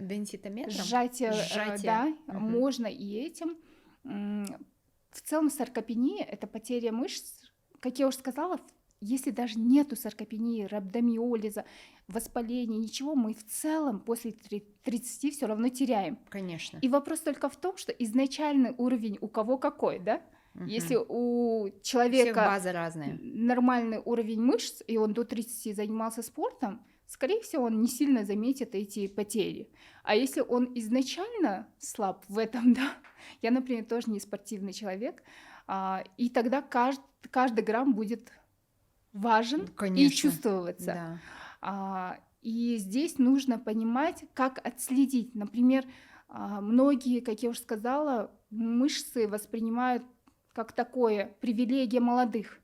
денситометром? сжатие, Сжатие. да, Мгм. можно и этим. В целом саркопения — это потеря мышц. Как я уже сказала, если даже нету саркопении, рhabdomyолиза, воспаления, ничего, мы в целом после 30 все равно теряем. Конечно. И вопрос только в том, что изначальный уровень у кого какой, да? Мгм. Если у У всех человека базы разные. нормальный уровень мышц, и он до 30 занимался спортом, скорее всего, он не сильно заметит эти потери. А если он изначально слаб в этом, да, я, например, тоже не спортивный человек, и тогда каждый грамм будет важен и Конечно. чувствоваться. Да. И здесь нужно понимать, как отследить. Например, многие, как я уже сказала, мышцы воспринимают как такое привилегия молодых.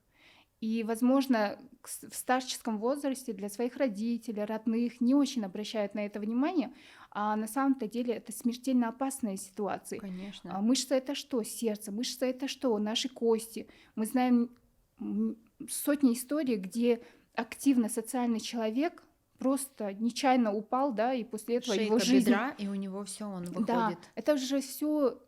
И, возможно, в старческом возрасте для своих родителей, родных не очень обращают на это внимание, а на самом-то деле это смертельно опасная ситуация. Конечно. Мышца — это что? Сердце. Мышца — это что? Наши кости. Мы знаем сотни историй, где активно социальный человек просто нечаянно упал, да, и после этого его Шейка жизнь... бедра, и у него все, он выходит. Да, это же все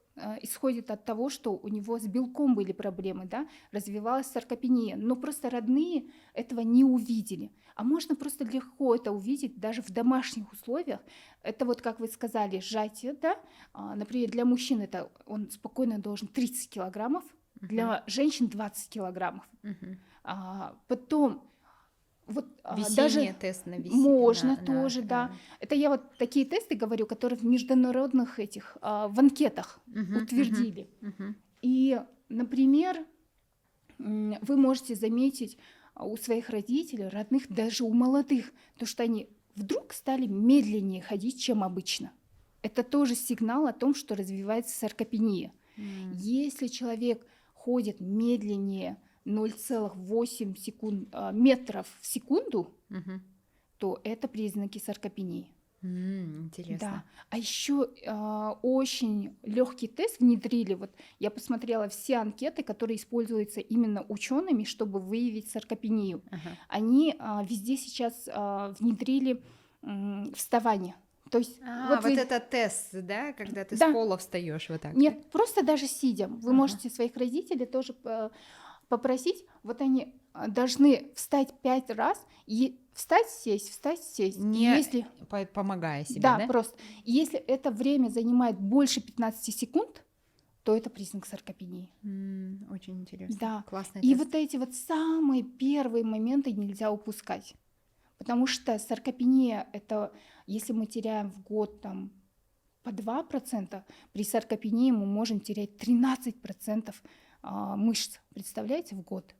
исходит от того, что у него с белком были проблемы, да, развивалась саркопения, но просто родные этого не увидели. А можно просто легко это увидеть даже в домашних условиях. Это вот, как вы сказали, сжатие, да, например, для мужчин это он спокойно должен 30 килограммов, для женщин 20 килограммов. Мгм. Потом вот Весенний даже тест на можно тоже, да. Это я вот такие тесты говорю, которые в международных этих в анкетах утвердили. Мгм. И, например, вы можете заметить у своих родителей, родных, даже у молодых, то, что они вдруг стали медленнее ходить, чем обычно. Это тоже сигнал о том, что развивается саркопения. Если человек ходит медленнее 0,8 метров в секунду, Мгм. то это признаки саркопении. Интересно. Да. А еще очень легкий тест внедрили. Вот я посмотрела все анкеты, которые используются именно учеными, чтобы выявить саркопению. Ага. Они везде сейчас внедрили вставание. То есть Вот вы... это тест, да, когда ты Да. с пола встаешь вот так. Нет, просто даже сидя. Вы Ага. можете своих родителей тоже попросить, вот они должны встать 5 раз, и встать, сесть, И Не если, помогая себе, да, да? просто. И если это время занимает больше 15 секунд, то это признак саркопении. Очень интересно. Да. Классный И тест. вот эти вот самые первые моменты нельзя упускать. Потому что саркопения — это, если мы теряем в год там по 2%, при саркопении мы можем терять 13% мышц, представляете, в год.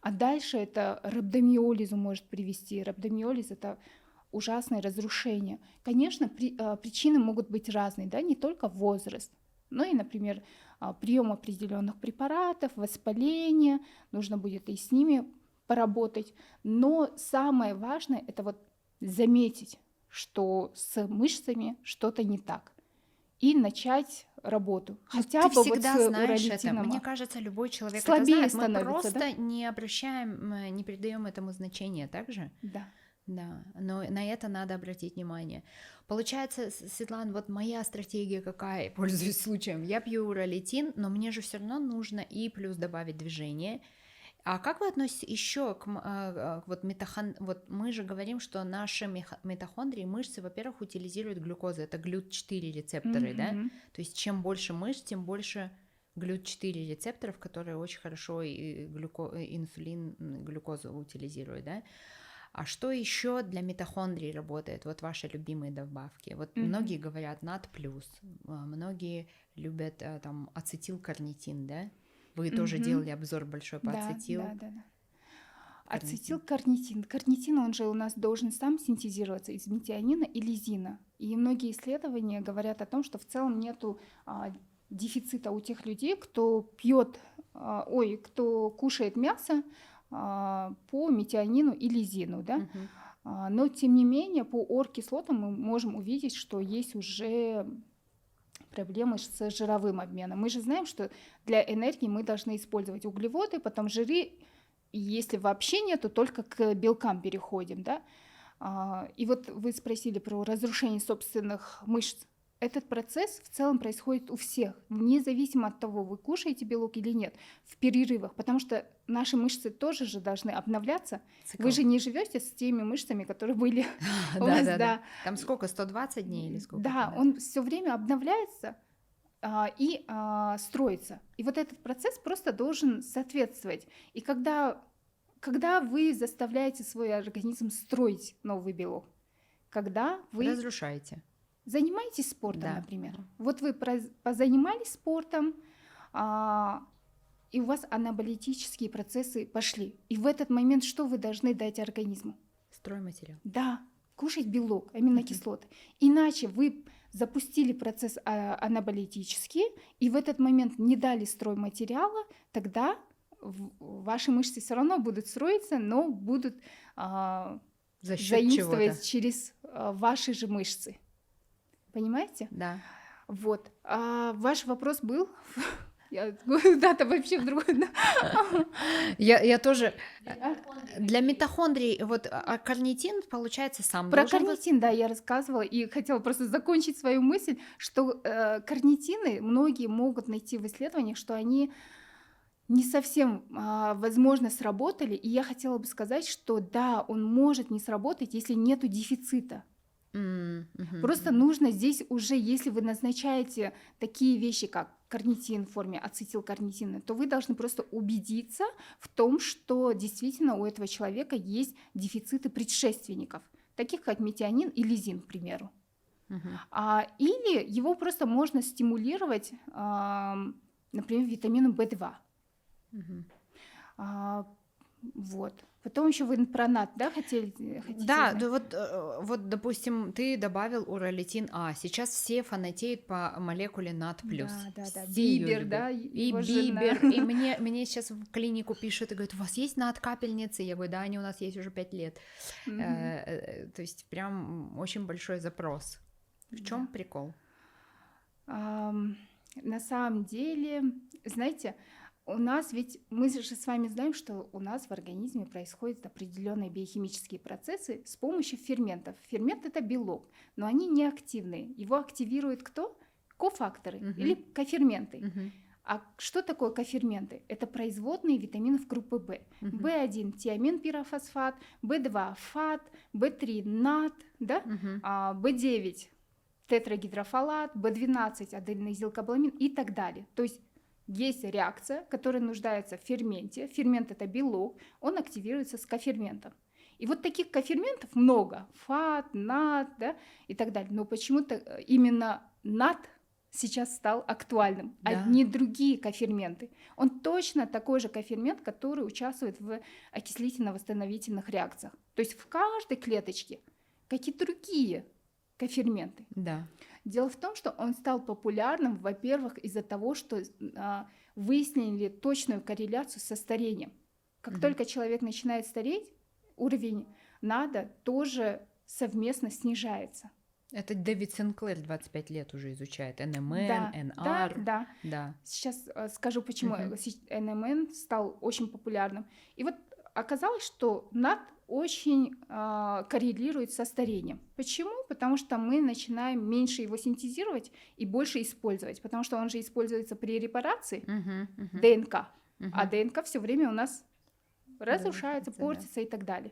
А дальше это рhabdomyolизу может привести. Рhabdomyолиз — это ужасное разрушение. Конечно, причины могут быть разные, да, не только возраст, но и, например, прием определенных препаратов, воспаление, нужно будет и с ними поработать. Но самое важное — это вот заметить, что с мышцами что-то не так, и начать работу. Хотя Ты бы всегда вот с знаешь это. уролитином. Мне кажется, любой человек это Слабее знает. Мы становится, да? просто не обращаем, не придаем этому значения, так же? Да. Да, но на это надо обратить внимание. Получается, Светлана, вот моя стратегия какая, пользуясь случаем, я пью уролитин, но мне же все равно нужно и плюс добавить движение. А как вы относитесь еще к вот вот мы же говорим, что наши митохондрии, мышцы, во-первых, утилизируют глюкозу, это GLUT4 рецепторы, да? Мгм. То есть чем больше мышц, тем больше GLUT4 рецепторов, которые очень хорошо и инсулин, глюкозу утилизируют, да? А что еще для митохондрий работает? Вот ваши любимые добавки. Вот многие говорят НАД+, многие любят там ацетилкарнитин, да? Вы тоже делали обзор большой по ацетил. Да. Ацетилкарнитин. Карнитин, он же у нас должен сам синтезироваться из метионина и лизина. И многие исследования говорят о том, что в целом нету дефицита у тех людей, кто пьет, кто кушает мясо по метионину и лизину, да? Но тем не менее по оргкислотам мы можем увидеть, что есть уже проблемы с жировым обменом. Мы же знаем, что для энергии мы должны использовать углеводы, потом жиры, и если вообще нет, то только к белкам переходим, да? И вот вы спросили про разрушение собственных мышц. Этот процесс в целом происходит у всех, независимо от того, вы кушаете белок или нет, в перерывах, потому что наши мышцы тоже же должны обновляться. Цикл. Вы же не живете с теми мышцами, которые были у вас, да. Там сколько, 120 дней или сколько? Да, он все время обновляется и строится. И вот этот процесс просто должен соответствовать. И когда вы заставляете свой организм строить новый белок, когда вы разрушаете. занимаетесь спортом, Да. например. Вот вы позанимались спортом, и у вас анаболитические процессы пошли. И в этот момент что вы должны дать организму? Стройматериал. Да, кушать белок, аминокислоты. Иначе вы запустили процесс анаболитический, и в этот момент не дали стройматериала, тогда ваши мышцы все равно будут строиться, но будут За счет заимствовать чего-то. через ваши же мышцы. Понимаете? Да. Вот. Ваш вопрос был? Куда-то вообще в другой. Я тоже... Для митохондрий, вот карнитин, получается, сам Про должен... карнитин, да, я рассказывала, и хотела просто закончить свою мысль, что карнитины многие могут найти в исследованиях, что они не совсем, возможно, сработали, и я хотела бы сказать, что да, он может не сработать, если нету дефицита. Просто нужно здесь уже, если вы назначаете такие вещи, как карнитин в форме ацетилкарнитина, то вы должны просто убедиться в том, что действительно у этого человека есть дефициты предшественников, таких как метионин и лизин, к примеру. Или его просто можно стимулировать, например, витамином В2. Вот. Потом еще вы про НАД, да, хотите Да, знать? вот, допустим, ты добавил уролитин А. Сейчас все фанатеют по молекуле НАД+. Да. Все Бибер, её любят. да, И его жена. Бибер. И мне сейчас в клинику пишут и говорят, у вас есть НАД-капельницы? Я говорю, да, они у нас есть уже 5 лет. То есть прям очень большой запрос. В чем прикол? На самом деле, знаете, У нас ведь, мы же с вами знаем, что у нас в организме происходят определенные биохимические процессы с помощью ферментов. Фермент — это белок, но они не активные. Его активирует кто? Кофакторы или коферменты. А что такое коферменты? Это производные витаминов группы В. В1 – тиамин-пирофосфат, В2 – фат, В3 – нат, да? В9 – тетрагидрофолат, В12 – аденозилкобаламин и так далее. То есть есть реакция, которая нуждается в ферменте. Фермент – это белок, он активируется с коферментом. И вот таких коферментов много. Фат, нат, да, и так далее. Но почему-то именно нат сейчас стал актуальным, а не другие коферменты. Он точно такой же кофермент, который участвует в окислительно-восстановительных реакциях. То есть в каждой клеточке какие-то другие коферменты. Да. Дело в том, что он стал популярным, во-первых, из-за того, что выяснили точную корреляцию со старением. Как только человек начинает стареть, уровень НАДа тоже совместно снижается. Это Дэвид Синклер 25 лет уже изучает НМН, Да, НР. да. Сейчас скажу, почему НМН стал очень популярным. И вот оказалось, что НАД очень коррелирует со старением. Почему? Потому что мы начинаем меньше его синтезировать и больше использовать, потому что он же используется при репарации ДНК, а ДНК все время у нас разрушается, портится и так далее.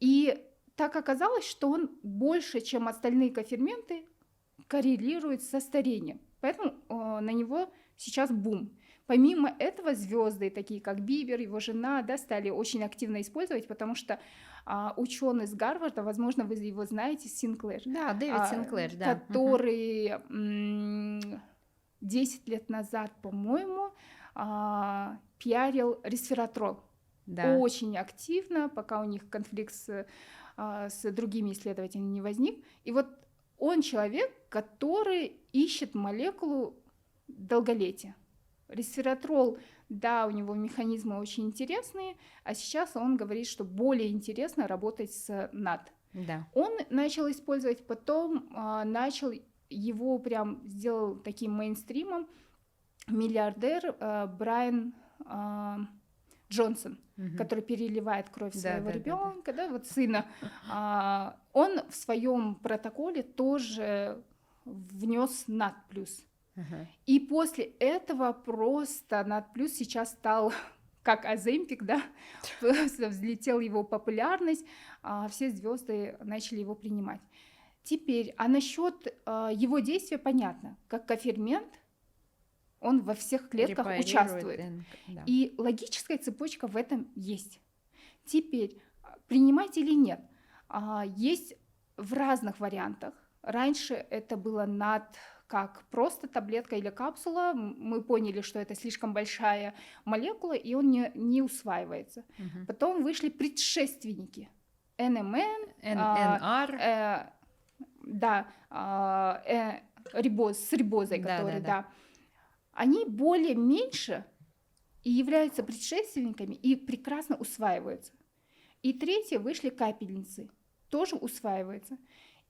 И так оказалось, что он больше, чем остальные коферменты, коррелирует со старением. Поэтому на него сейчас бум. Помимо этого, звезды, такие как Бибер, его жена, да, стали очень активно использовать, потому что ученый с Гарварда, возможно, вы его знаете, Синклер. Да, Дэвид Синклер, да. Который 10 лет назад, по-моему, пиарил ресвератрол. Да. Очень активно, пока у них конфликт с другими исследователями не возник. И вот он человек, который ищет молекулу долголетия. Ресвератрол, да, у него механизмы очень интересные, а сейчас он говорит, что более интересно работать с НАД. Да. Он начал использовать, потом начал его прям сделал таким мейнстримом миллиардер Брайан Джонсон, который переливает кровь своего ребенка, да, вот сына. Он в своем протоколе тоже внес НАД+. И после этого просто НАД+ сейчас стал как Оземпик, да, взлетел его популярность, все звезды начали его принимать. Теперь, а насчет его действия понятно, как кофермент, он во всех клетках участвует. Да. И логическая цепочка в этом есть. Теперь, принимать или нет? Есть в разных вариантах. Раньше это было НАД как просто таблетка или капсула. Мы поняли, что это слишком большая молекула, и он не усваивается. Потом вышли предшественники. НМН, НР. С рибозой, которые, да. Они более меньше и являются предшественниками и прекрасно усваиваются. И третье, вышли капельницы, тоже усваиваются.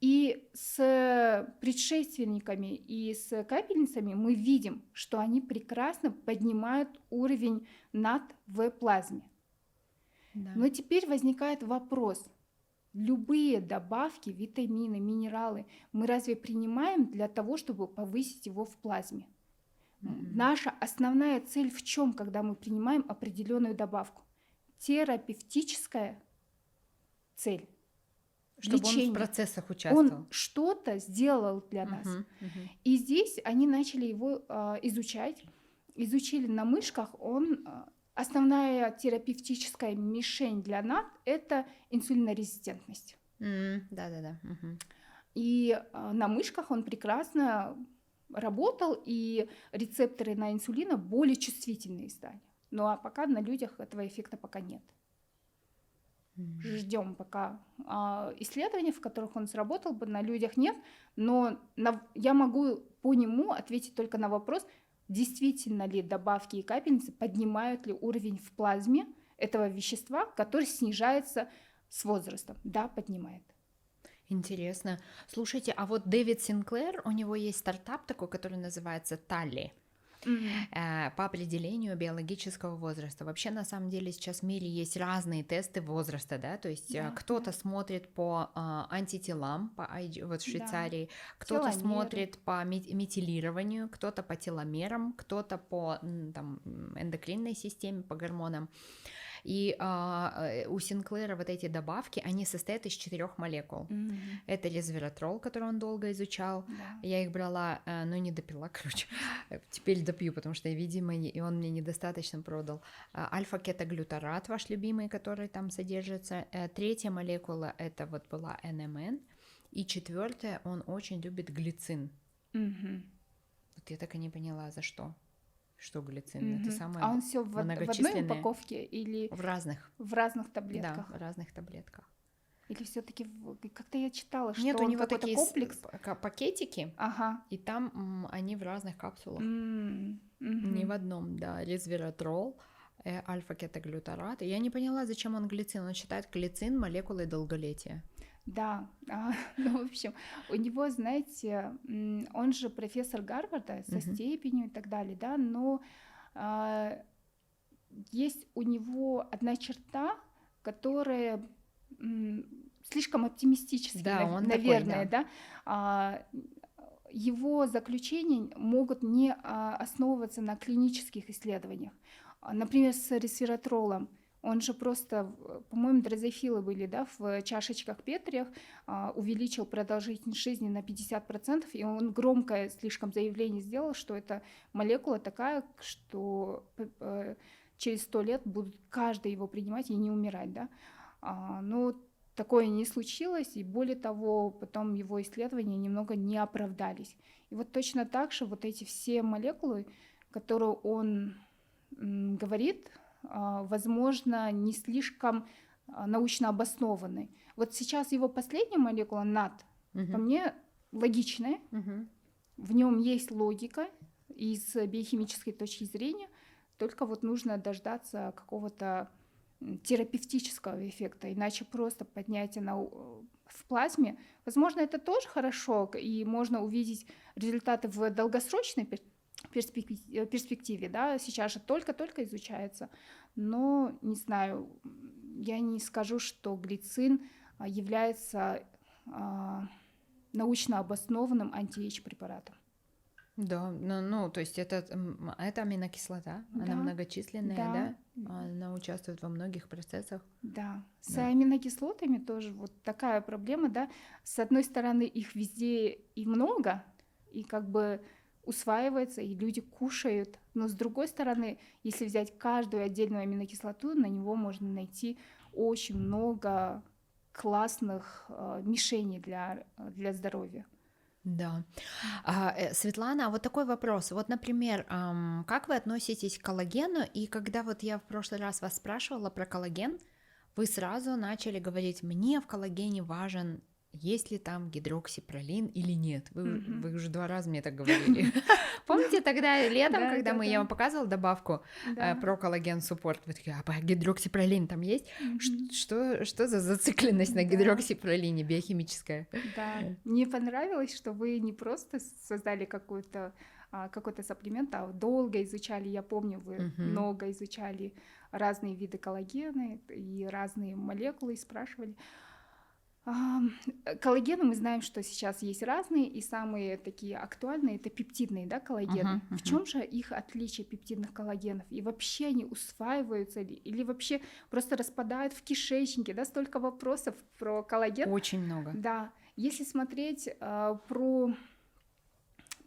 И с предшественниками и с капельницами мы видим, что они прекрасно поднимают уровень НАД в плазме. Да. Но теперь возникает вопрос. Любые добавки, витамины, минералы мы разве принимаем для того, чтобы повысить его в плазме? Наша основная цель в чем, когда мы принимаем определенную добавку? Терапевтическая цель. Чтобы лечение. Он в процессах участвовал. Он что-то сделал для нас. И здесь они начали его изучать. Изучили на мышках. Основная терапевтическая мишень для НАД – это инсулинорезистентность. Да. И на мышках он прекрасно работал, и рецепторы на инсулина более чувствительные стали. Ну а пока на людях этого эффекта пока нет. Ждем пока исследований, в которых он сработал бы, на людях нет, но я могу по нему ответить только на вопрос, действительно ли добавки и капельницы поднимают ли уровень в плазме этого вещества, который снижается с возрастом. Да, поднимает. Интересно. Слушайте, а вот Дэвид Синклер, у него есть стартап такой, который называется Tally. по определению биологического возраста. Вообще, на самом деле, сейчас в мире есть разные тесты возраста, да, то есть Да, кто-то да. смотрит по антителам, по вот в Да. Швейцарии, кто-то Теломеры. смотрит по метилированию, кто-то по теломерам, кто-то по там, эндокринной системе, по гормонам. И у Синклера вот эти добавки, они состоят из 4 молекул. Это резвератрол, который он долго изучал. Да. Я их брала, но не допила, короче. Теперь допью, потому что, видимо, и он мне недостаточно продал. Альфа-кетоглютарат, ваш любимый, который там содержится. 3 молекула, это вот была НМН. И 4, он очень любит глицин. Вот я так и не поняла, за что. Что глицин? Это самое А он все в одной многочисленное. упаковке или В разных. в разных таблетках? Да, в разных таблетках. Или все-таки как-то я читала, что Нет, у он него какой-то такие комплекс. пакетики, Ага. и там они в разных капсулах. Мгм. Не в одном, да. Резвератрол, альфа-кетоглютарат. И я не поняла, зачем он глицин. Он считает глицин молекулой долголетия. Да, ну, в общем, у него, знаете, он же профессор Гарварда со степенью и так далее, да, но есть у него одна черта, которая слишком оптимистически, Да, он наверное, такой, да. Его заключения могут не основываться на клинических исследованиях. Например, с ресвератролом. Он же просто, по-моему, дрозофилы были, да, в чашечках Петриях, увеличил продолжительность жизни на 50%, и он громкое слишком заявление сделал, что эта молекула такая, что через 100 лет будут каждый его принимать и не умирать, да. Но такое не случилось, и более того, потом его исследования немного не оправдались. И вот точно так же вот эти все молекулы, которые он говорит, возможно, не слишком научно обоснованы. Вот сейчас его последняя молекула НАД, по мне, логичная, в нем есть логика и с биохимической точки зрения, только вот нужно дождаться какого-то терапевтического эффекта, иначе просто поднятие в плазме, возможно, это тоже хорошо, и можно увидеть результаты в долгосрочной перспективе, да, сейчас же только-только изучается, но не знаю, я не скажу, что глицин является научно обоснованным анти-эйдж препаратом. Да, ну, то есть это аминокислота, Да, она многочисленная, да. Она участвует во многих процессах. Да, с Да. аминокислотами тоже вот такая проблема, да, с одной стороны их везде и много, и как бы усваивается, и люди кушают, но с другой стороны, если взять каждую отдельную аминокислоту, на него можно найти очень много классных мишеней для здоровья. Да. Светлана, а вот такой вопрос. Вот, например, как вы относитесь к коллагену? И когда вот я в прошлый раз вас спрашивала про коллаген, вы сразу начали говорить, мне в коллагене важен, есть ли там гидроксипролин или нет. Вы уже 2 раза мне так говорили. Помните тогда летом, Да, когда да, я да. вам показывала добавку Да. про коллаген суппорт, вы такие, а гидроксипролин там есть? Что за зацикленность на Да. гидроксипролине биохимическая? Да, мне понравилось, что вы не просто создали какой-то сапплемент, а долго изучали, я помню, вы много изучали разные виды коллагена и разные молекулы, и спрашивали. Коллагены мы знаем, что сейчас есть разные, и самые такие актуальные — это пептидные, да, коллагены. В чем же их отличие пептидных коллагенов? И вообще они усваиваются или вообще просто распадают в кишечнике? Да, столько вопросов про коллаген. Очень много. Да, если смотреть про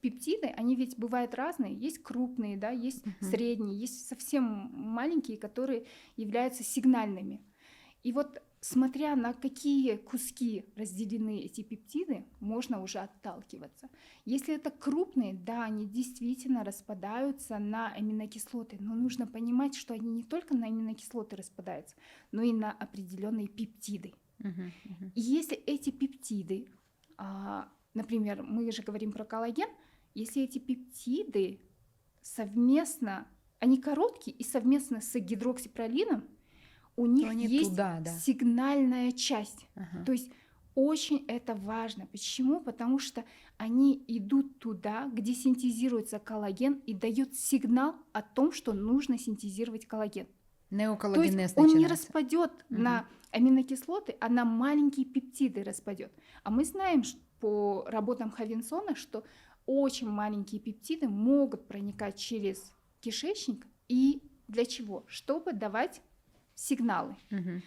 пептиды, они ведь бывают разные. Есть крупные, да, есть средние, есть совсем маленькие, которые являются сигнальными. И вот смотря на какие куски разделены эти пептиды, можно уже отталкиваться. Если это крупные, да, они действительно распадаются на аминокислоты, но нужно понимать, что они не только на аминокислоты распадаются, но и на определенные пептиды. И если эти пептиды, например, мы же говорим про коллаген, если эти пептиды совместно, они короткие и совместно с гидроксипролином, у них есть сигнальная часть. То есть Очень это важно. Почему? Потому что они идут туда, где синтезируется коллаген и дают сигнал о том, что нужно синтезировать коллаген. То есть Неоколлагенез он не начинается. распадет на аминокислоты, а на маленькие пептиды распадет. А мы знаем по работам Хавинсона, что очень маленькие пептиды могут проникать через кишечник. И для чего? Чтобы давать сигналы. Мгм.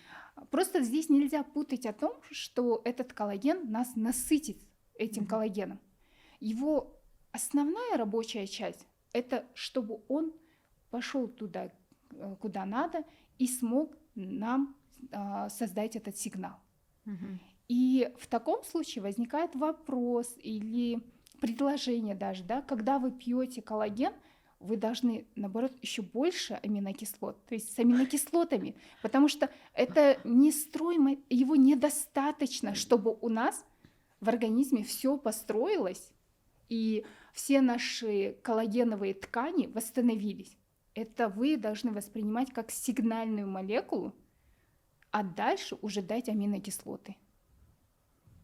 Просто здесь нельзя путать о том, что этот коллаген нас насытит этим Мгм. коллагеном. Его основная рабочая часть – это чтобы он пошел туда, куда надо, и смог нам создать этот сигнал. Мгм. И в таком случае возникает вопрос или предложение даже, да, когда вы пьете коллаген, вы должны, наоборот, еще больше аминокислот, то есть с аминокислотами, потому что это не строимо, его недостаточно, чтобы у нас в организме все построилось и все наши коллагеновые ткани восстановились. Это вы должны воспринимать как сигнальную молекулу, а дальше уже дать аминокислоты.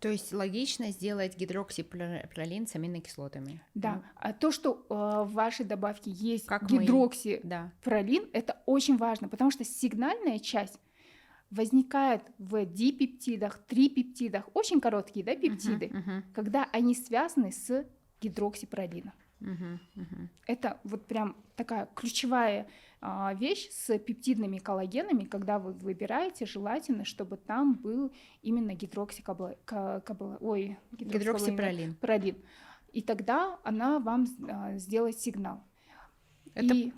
То есть логично сделать гидроксипролин с аминокислотами. Да, а то, что в вашей добавке есть Как мы- гидроксипролин, Да. это очень важно, потому что сигнальная часть возникает в дипептидах, трипептидах, очень короткие, да, пептиды, Мгм. когда они связаны с гидроксипролином. Мгм. Мгм. Это вот прям такая ключевая вещь с пептидными коллагенами, когда вы выбираете, желательно, чтобы там был именно Гидроксипролин. пролин. И тогда она вам сделает сигнал. Это И-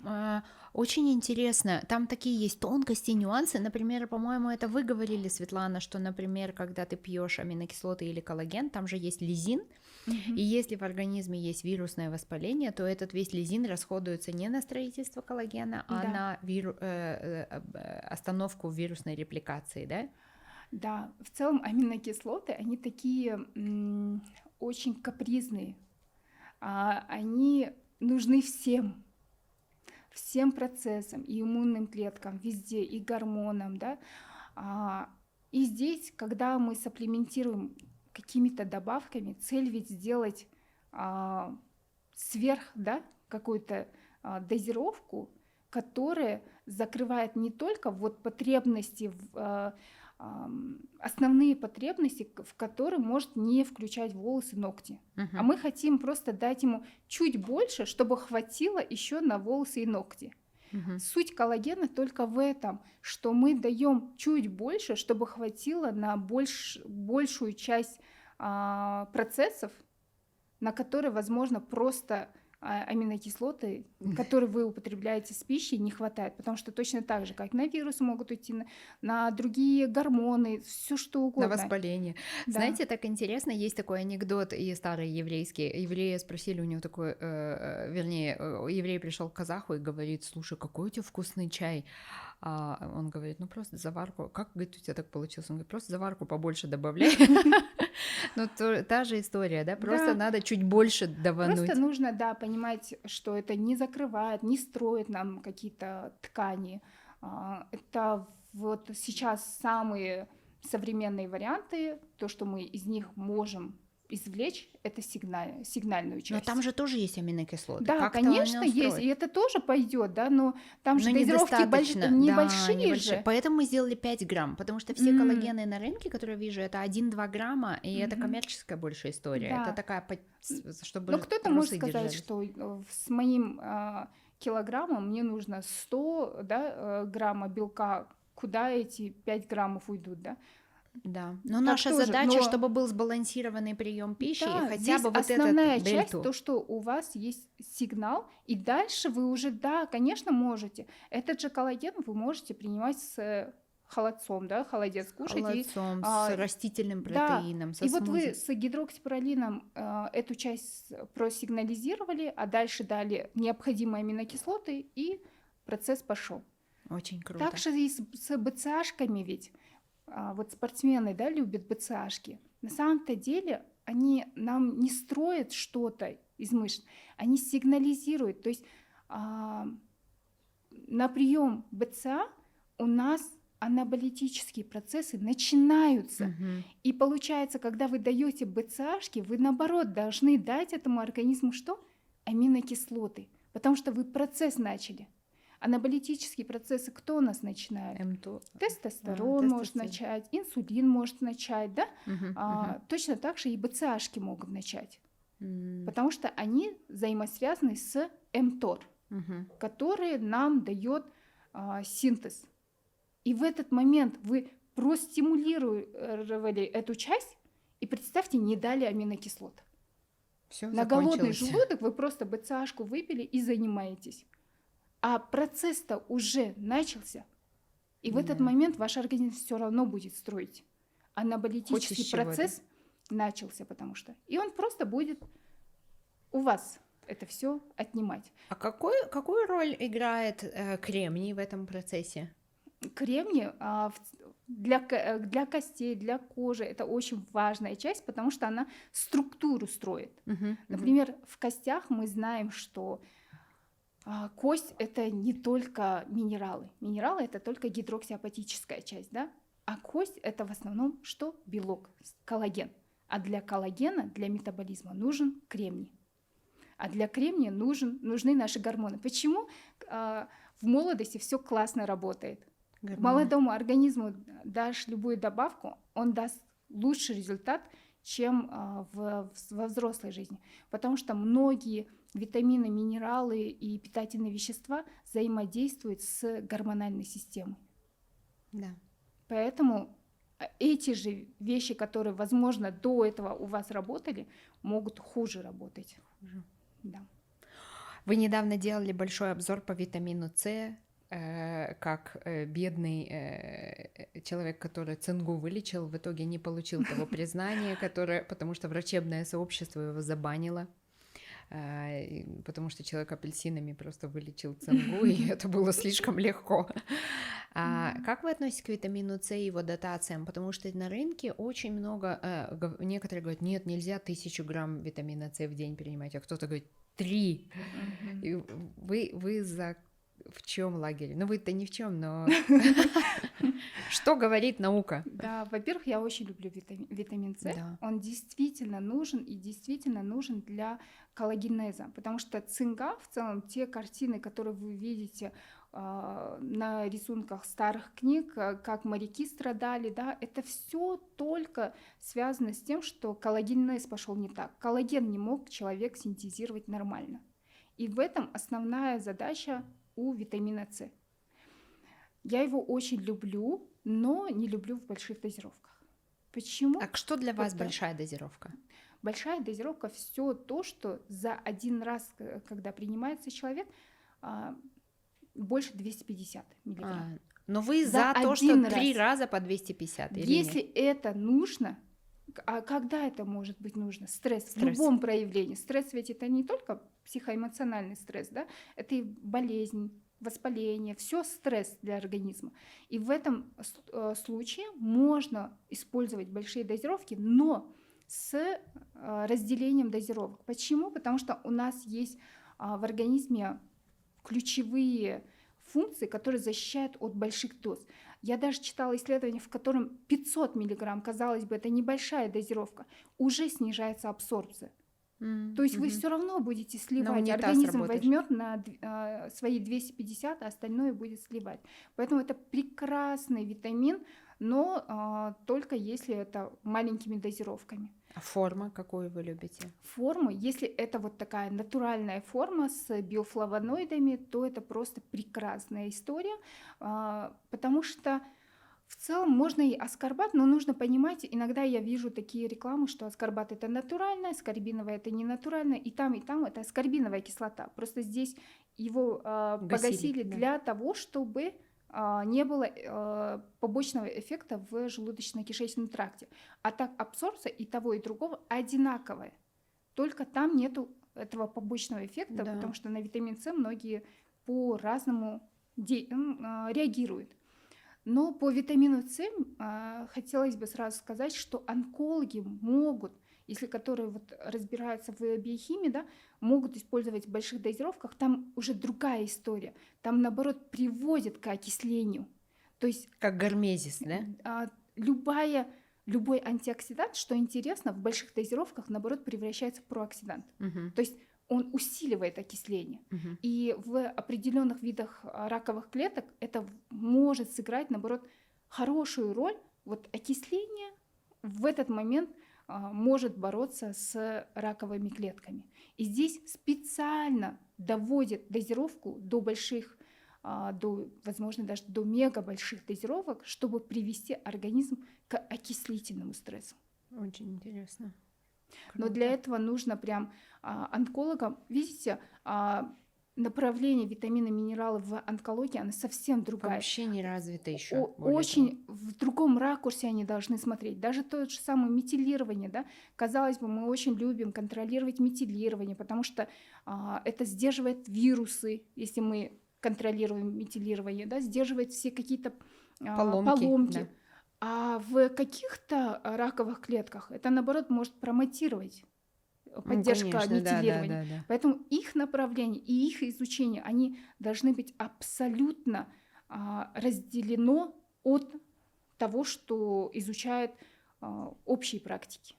очень интересно. Там такие есть тонкости, нюансы. Например, по-моему, это вы говорили, Светлана, что, например, когда ты пьешь аминокислоты или коллаген, там же есть лизин. И если в организме есть вирусное воспаление, то этот весь лизин расходуется не на строительство коллагена, а Да. на остановку вирусной репликации, да? Да, в целом аминокислоты, они такие очень капризные. Они нужны всем процессам, и иммунным клеткам, везде, и гормонам, да. И здесь, когда мы сапплементируем какими-то добавками, цель ведь сделать сверх, да, какую-то дозировку, которая закрывает не только вот потребности, основные потребности, в которые может не включать волосы, ногти. Мгм. А мы хотим просто дать ему чуть больше, чтобы хватило еще на волосы и ногти. Мгм. Суть коллагена только в этом, что мы даем чуть больше, чтобы хватило на большую часть процессов, на которые, возможно, просто аминокислоты, которые вы употребляете с пищей, не хватает, потому что точно так же, как на вирусы могут уйти, на другие гормоны, все что На угодно. воспаление. Да. Знаете, так интересно, есть такой анекдот и старый еврейский. Евреи спросили у него такой, еврей пришел к казаху и говорит: слушай, какой у тебя вкусный чай. А он говорит: ну просто заварку. Как, говорит, у тебя так получилось? Он говорит: просто заварку побольше добавляй. Ну, та же история, да? Просто Да. надо чуть больше давануть. Просто нужно, да, понимать, что это не закрывает, не строит нам какие-то ткани. Это вот сейчас самые современные варианты, то, что мы из них можем извлечь, это сигнальную Но часть. там же тоже есть аминокислоты. Да, Как-то конечно, оно есть, строит. и это тоже пойдет, да, но там же Но дозировки недостаточно. Да, небольшие же. Поэтому мы сделали 5 грамм, потому что все коллагены на рынке, которые я вижу, это 1-2 грамма, и это Мгм. коммерческая больше история. Да. Это такая, чтобы Но кто-то может трусы сказать, держались. что с моим килограммом мне нужно 100 грамма белка, куда эти 5 граммов уйдут, да? Да. Но Так наша тоже, задача, но- чтобы был сбалансированный прием пищи, и Да, хотя здесь бы вот основная этот часть, дельту. то, что у вас есть сигнал, и дальше вы уже, да, конечно, можете. Этот же коллаген вы можете принимать с холодцом, да, холодец кушать. Холодцом, а, с растительным Да, протеином, со и вот смузи. вы с гидроксипролином эту часть просигнализировали, а дальше дали необходимые аминокислоты, и процесс пошел. Очень круто. Также и с БЦАшками ведь. Вот спортсмены, да, любят БЦАшки. На самом-то деле они нам не строят что-то из мышц, они сигнализируют. То есть на прием БЦА у нас анаболитические процессы начинаются. Мгм. И получается, когда вы даете БЦАшки, вы наоборот должны дать этому организму что? Аминокислоты, потому что вы процесс начали. Анаболитические процессы кто у нас начинает? М2. Тестостерон может тестостерон. начать, инсулин может начать, да? Мгм, Точно так же и БЦАшки могут начать, мгм. потому что они взаимосвязаны с МТОР, Мгм. который нам дает синтез. И в этот момент вы простимулировали эту часть, и представьте, не дали аминокислот. Всё, На голодный закончилось. желудок вы просто БЦАшку выпили и занимаетесь. А процесс-то уже начался. И в этот Да. момент ваш организм все равно будет строить. Анаболитический Хоть из чего, да? процесс начался, потому что. И он просто будет у вас это все отнимать. А какую роль играет кремний в этом процессе? Кремний для костей, для кожи это очень важная часть, потому что она структуру строит. Мгм, мгм. Например, в костях мы знаем, что кость это не только минералы. Минералы это только гидроксиапатическая часть, да? А кость это в основном что? Белок, коллаген. А для коллагена, для метаболизма нужен кремний. А для кремния нужны наши гормоны. Почему в молодости все классно работает? Гормоны. Молодому организму дашь любую добавку, он даст лучший результат, чем во взрослой жизни. Потому что многие витамины, минералы и питательные вещества взаимодействуют с гормональной системой. Да. Поэтому эти же вещи, которые, возможно, до этого у вас работали, могут хуже работать. Хуже. Да. Вы недавно делали большой обзор по витамину С, как бедный человек, который цингу вылечил, в итоге не получил того признания, потому что врачебное сообщество его забанило, потому что человек апельсинами просто вылечил цингу, и это было слишком легко. Как вы относитесь к витамину С и его дотациям? Потому что на рынке очень много, некоторые говорят, нет, нельзя 1000 грамм витамина С в день принимать, а кто-то говорит 3. И вы в чем лагере? Ну, вы-то ни в чем, но что говорит наука? Да, во-первых, я очень люблю витамин С. Да. Он действительно нужен и действительно нужен для коллагенеза, потому что цинга, в целом, те картины, которые вы видите на рисунках старых книг, как моряки страдали, да, это все только связано с тем, что коллагенез пошел не так. Коллаген не мог человек синтезировать нормально. И в этом основная задача у витамина С. Я его очень люблю, но не люблю в больших дозировках. Почему? А что для вас Это- большая дозировка? Большая дозировка все то, что за один раз, когда принимается человек, больше 250 миллиграмм. Но вы За за то, что один 3 раз. раза по 250 или Если нет? это нужно, а когда это может быть нужно? Стресс в Стресс. любом проявлении. Стресс ведь это не только психоэмоциональный стресс, да? Это и болезнь, воспаление, все стресс для организма. И в этом случае можно использовать большие дозировки, но с разделением дозировок. Почему? Потому что у нас есть в организме ключевые функции, которые защищают от больших доз. Я даже читала исследование, в котором 500 миллиграмм, казалось бы, это небольшая дозировка, уже снижается абсорбция. То есть вы все равно будете сливать. унитаз Организм работаешь. возьмет на свои 250, а остальное будет сливать. Поэтому это прекрасный витамин, но только если это маленькими дозировками. А форма какую вы любите? Форму, если это вот такая натуральная форма с биофлавоноидами, то это просто прекрасная история, потому что в целом можно и аскорбат, но нужно понимать, иногда я вижу такие рекламы, что аскорбат это натуральное, аскорбиновое это не натуральное, и там это аскорбиновая кислота. Просто здесь его погасили да. для того, чтобы не было побочного эффекта в желудочно-кишечном тракте. А так абсорбция и того, и другого одинаковая. Только там нету этого побочного эффекта, Да. потому что на витамин С многие по-разному реагируют. Но по витамину С хотелось бы сразу сказать, что онкологи могут, если которые вот разбираются в биохимии, да, могут использовать в больших дозировках, там уже другая история. Там, наоборот, приводит к окислению. То есть Как гармезис, да? любой антиоксидант, что интересно, в больших дозировках, наоборот, превращается в прооксидант. Мгм, То есть он усиливает окисление. мгм. И в определенных видах раковых клеток это может сыграть, наоборот, хорошую роль. Вот окисление в этот момент может бороться с раковыми клетками. И здесь специально доводят дозировку до больших, возможно, даже до мега больших дозировок, чтобы привести организм к окислительному стрессу. Очень интересно. Но для Круто. этого нужно прям онкологам, видите, направление витамина, минералов в онкологии, оно совсем другая. Вообще не развито еще. более того. Очень в другом ракурсе они должны смотреть. Даже то же самое метилирование, да, казалось бы, мы очень любим контролировать метилирование, потому что это сдерживает вирусы, если мы контролируем метилирование, да, сдерживает все какие-то поломки. да. А в каких-то раковых клетках это, наоборот, может промотировать поддержка Конечно, да, да, метилирования. да, да. Поэтому их направление и их изучение, они должны быть абсолютно разделено от того, что изучают общие практики.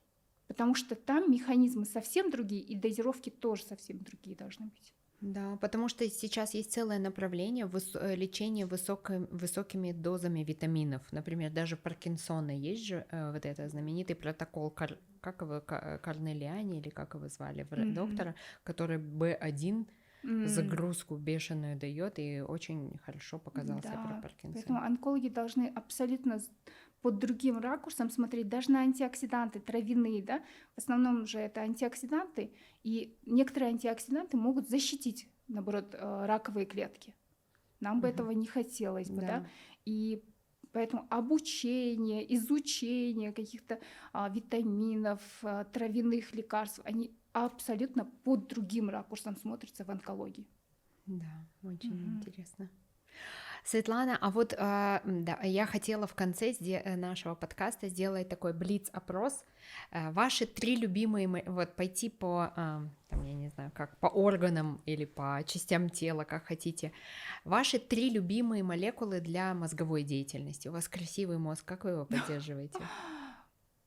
Потому что там механизмы совсем другие, и дозировки тоже совсем другие должны быть. Да, потому что сейчас есть целое направление лечения высокими дозами витаминов. Например, даже Паркинсона есть же вот это знаменитый протокол как его, Карнелиани, или как его звали, доктора, который B1 загрузку бешеную дает и очень хорошо показался про Да, Паркинсона. поэтому онкологи должны абсолютно под другим ракурсом смотреть даже на антиоксиданты травяные, да, в основном же это антиоксиданты, и некоторые антиоксиданты могут защитить, наоборот, раковые клетки. Нам бы этого не хотелось бы, да, и поэтому обучение, изучение каких-то витаминов, травяных лекарств, они абсолютно под другим ракурсом смотрятся в онкологии. Да, очень интересно. Светлана, а вот да, я хотела в конце нашего подкаста сделать такой блиц-опрос. Ваши 3 любимые, вот пойти по, там, я не знаю, как по органам или по частям тела, как хотите. Ваши 3 любимые молекулы для мозговой деятельности. У вас красивый мозг, как вы его поддерживаете?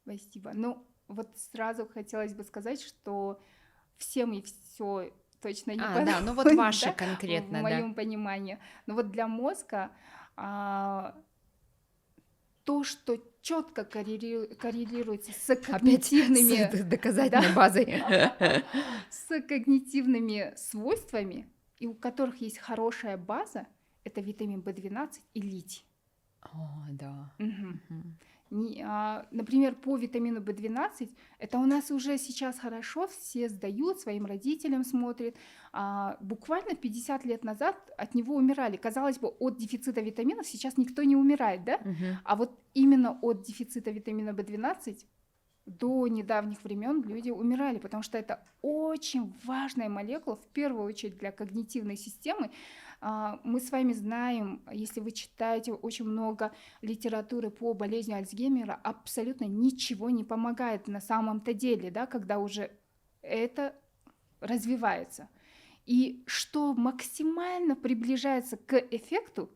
Спасибо. Ну, вот сразу хотелось бы сказать, что всем и все точно не подходит. Да, ну вот ваши да, конкретно, в моем понимании. Но вот для мозга то, что четко коррелируется с когнитивными, Опять с доказательной базой. с когнитивными свойствами, и у которых есть хорошая база, это витамин В12 и литий. О, да. Например, по витамину В12, это у нас уже сейчас хорошо, все сдают, своим родителям смотрят. Буквально 50 лет назад от него умирали. Казалось бы, от дефицита витаминов сейчас никто не умирает, да? А вот именно от дефицита витамина В12 до недавних времен люди умирали, потому что это очень важная молекула, в первую очередь для когнитивной системы. Мы с вами знаем, если вы читаете очень много литературы по болезни Альцгеймера, абсолютно ничего не помогает на самом-то деле, да, когда уже это развивается. И что максимально приближается к эффекту,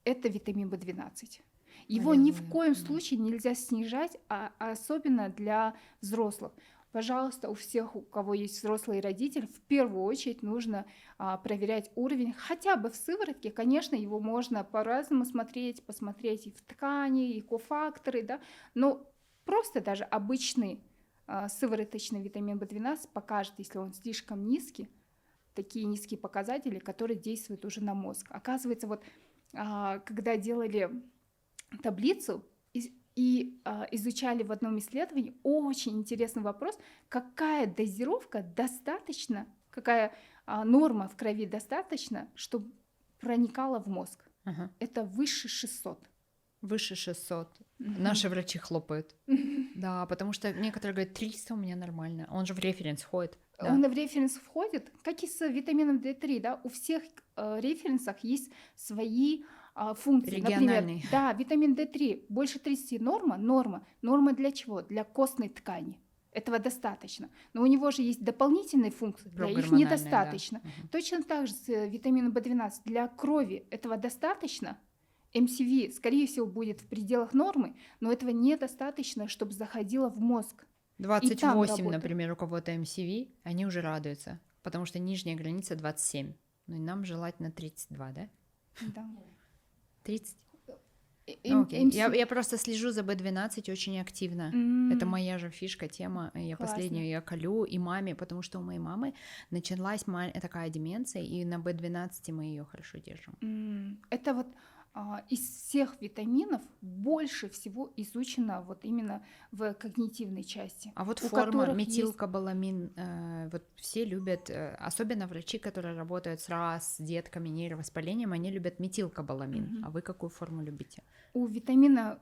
это витамин В12. Его ни в коем случае нельзя снижать, особенно для взрослых. Пожалуйста, у всех, у кого есть взрослый родитель, в первую очередь нужно проверять уровень хотя бы в сыворотке. Конечно, его можно по-разному посмотреть и в ткани, и кофакторы, да, но просто даже обычный сывороточный витамин В12 покажет, если он слишком низкий, такие низкие показатели, которые действуют уже на мозг. Оказывается, вот когда делали таблицу и изучали в одном исследовании, очень интересный вопрос, какая дозировка достаточно, какая норма в крови достаточно, чтобы проникала в мозг. Это выше 600. Выше 600. Наши врачи хлопают. Да, потому что некоторые говорят, 300 у меня нормально. Он же в референс входит. Да. Он в референс входит, как и с витамином D3, да, у всех референсах есть свои функции. Региональный. Например, да, витамин D3 больше 30 норма для чего? Для костной ткани. Этого достаточно. Но у него же есть дополнительные функции, для их недостаточно. Да. Точно так же с витамином B12 для крови этого достаточно. МСВ, скорее всего, будет в пределах нормы, но этого недостаточно, чтобы заходило в мозг. И там 28, работает. например, у кого-то МСВ, они уже радуются, потому что нижняя граница 27. Ну и нам желательно 32, да? Да. 30? М- Окей. MCV. Я просто слежу за B12 очень активно. Это М, моя же фишка, тема. Я классно. последнюю я колю и маме, потому что у моей мамы началась такая деменция, и на B12 мы ее хорошо держим. Это вот из всех витаминов больше всего изучено вот именно в когнитивной части, А вот у форма которых есть метилкобаламин, вот все любят, особенно врачи, которые работают с детками, нейровоспалением, они любят метилкобаламин. Мгм. А вы какую форму любите? у витамина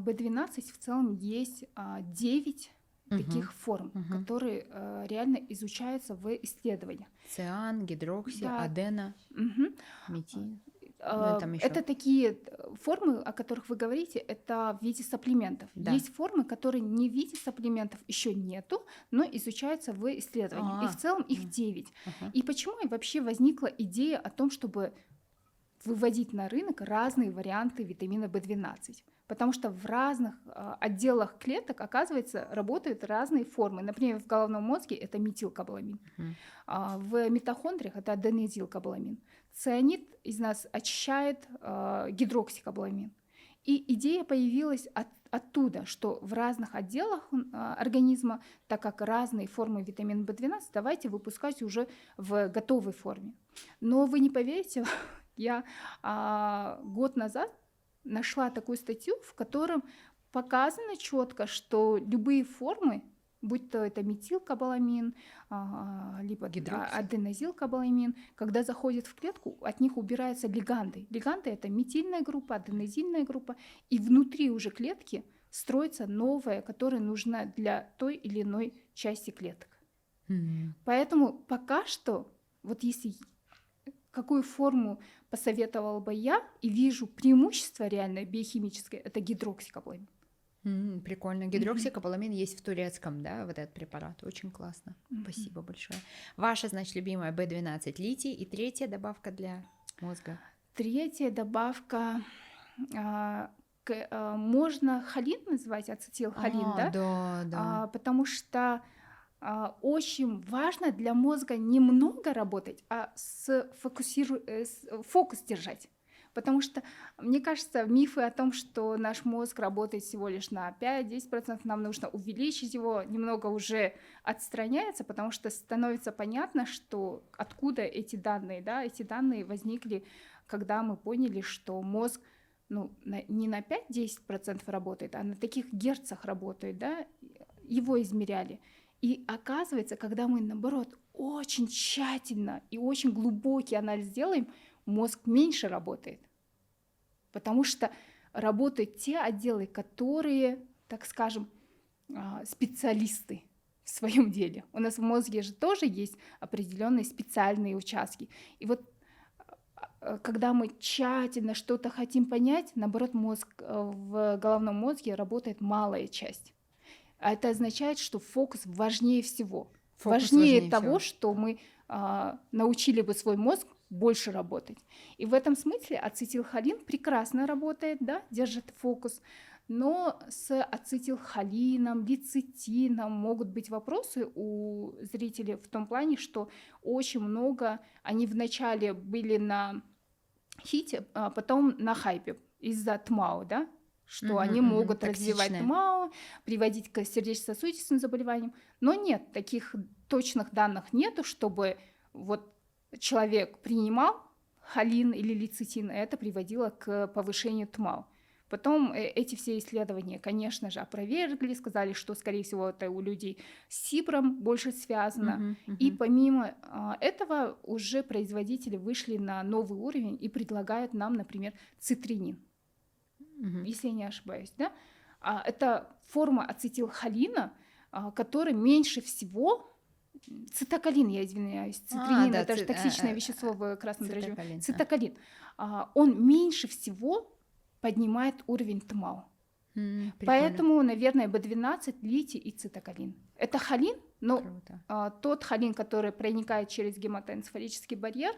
B12 в целом есть 9 Мгм. таких форм, Мгм. которые реально изучаются в исследованиях. Циан, гидрокси, Да. адена, Мгм. метин. Ну и там еще. Это такие формы, о которых вы говорите, это в виде сапплиментов. Да. Есть формы, которые не в виде сапплиментов еще нету, но изучаются в исследованиях. И в целом их 9. Ага. И почему вообще возникла идея о том, чтобы выводить на рынок разные варианты витамина B12? Потому что в разных отделах клеток, оказывается, работают разные формы. Например, в головном мозге это метилкобаламин, Мгм. в митохондриях это аденозилкобаламин. Цианид из нас очищает гидроксикобаламин. И идея появилась оттуда, что в разных отделах организма, так как разные формы витамина B12, давайте выпускать уже в готовой форме. Но вы не поверите, я год назад нашла такую статью, в котором показано четко, что любые формы, будь то это метилкобаламин, либо Гидрокси. аденозилкобаламин, когда заходят в клетку, от них убираются лиганды. Лиганды — это метильная группа, аденозильная группа, и внутри уже клетки строится новая, которая нужна для той или иной части клеток. Мгм. Поэтому пока что, вот если какую форму посоветовала бы я и вижу преимущество реальное биохимическое, это гидроксикобаламин. Прикольно. Гидроксикобаламин есть в турецком, да, вот этот препарат. Очень классно. Спасибо большое. Ваша, значит, любимая B12 литий и третья добавка для мозга. Третья добавка, можно холин называть, ацетилхолин, да? Да. Потому что очень важно для мозга немного работать, а фокус держать. Потому что, мне кажется, мифы о том, что наш мозг работает всего лишь на 5-10%, нам нужно увеличить его, немного уже отстраняется, потому что становится понятно, что откуда эти данные. Да? Эти данные возникли, когда мы поняли, что мозг не на 5-10% работает, а на таких герцах работает, да? Его измеряли. И оказывается, когда мы, наоборот, очень тщательно и очень глубокий анализ делаем, мозг меньше работает. Потому что работают те отделы, которые, так скажем, специалисты в своем деле. У нас в мозге же тоже есть определенные специальные участки. И вот когда мы тщательно что-то хотим понять, наоборот, в головном мозге работает малая часть. А это означает, что фокус важнее всего. Важнее того, что мы научили бы свой мозг больше работать. И в этом смысле ацетилхолин прекрасно работает, да, держит фокус, но с ацетилхолином, лецитином могут быть вопросы у зрителей в том плане, что очень много они вначале были на хите, а потом на хайпе из-за ТМАО, да, что они могут развивать ТМАО, приводить к сердечно-сосудистым заболеваниям. Но нет, таких точных данных нету, чтобы вот человек принимал холин или лецитин, и это приводило к повышению ТМАО. Потом эти все исследования, конечно же, опровергли, сказали, что, скорее всего, это у людей с СИБРом больше связано. И помимо этого уже производители вышли на новый уровень и предлагают нам, например, цитринин, если я не ошибаюсь. Да? Это форма ацетилхолина, которая меньше всего... Цитоколин, я извиняюсь, цитринин, это же токсичное вещество в красном дрожжевом. Цитоколин. Он меньше всего поднимает уровень ТМАО. Поэтому, наверное, B12, литий и цитоколин. Это холин, но тот холин, который проникает через гематоэнцефалический барьер,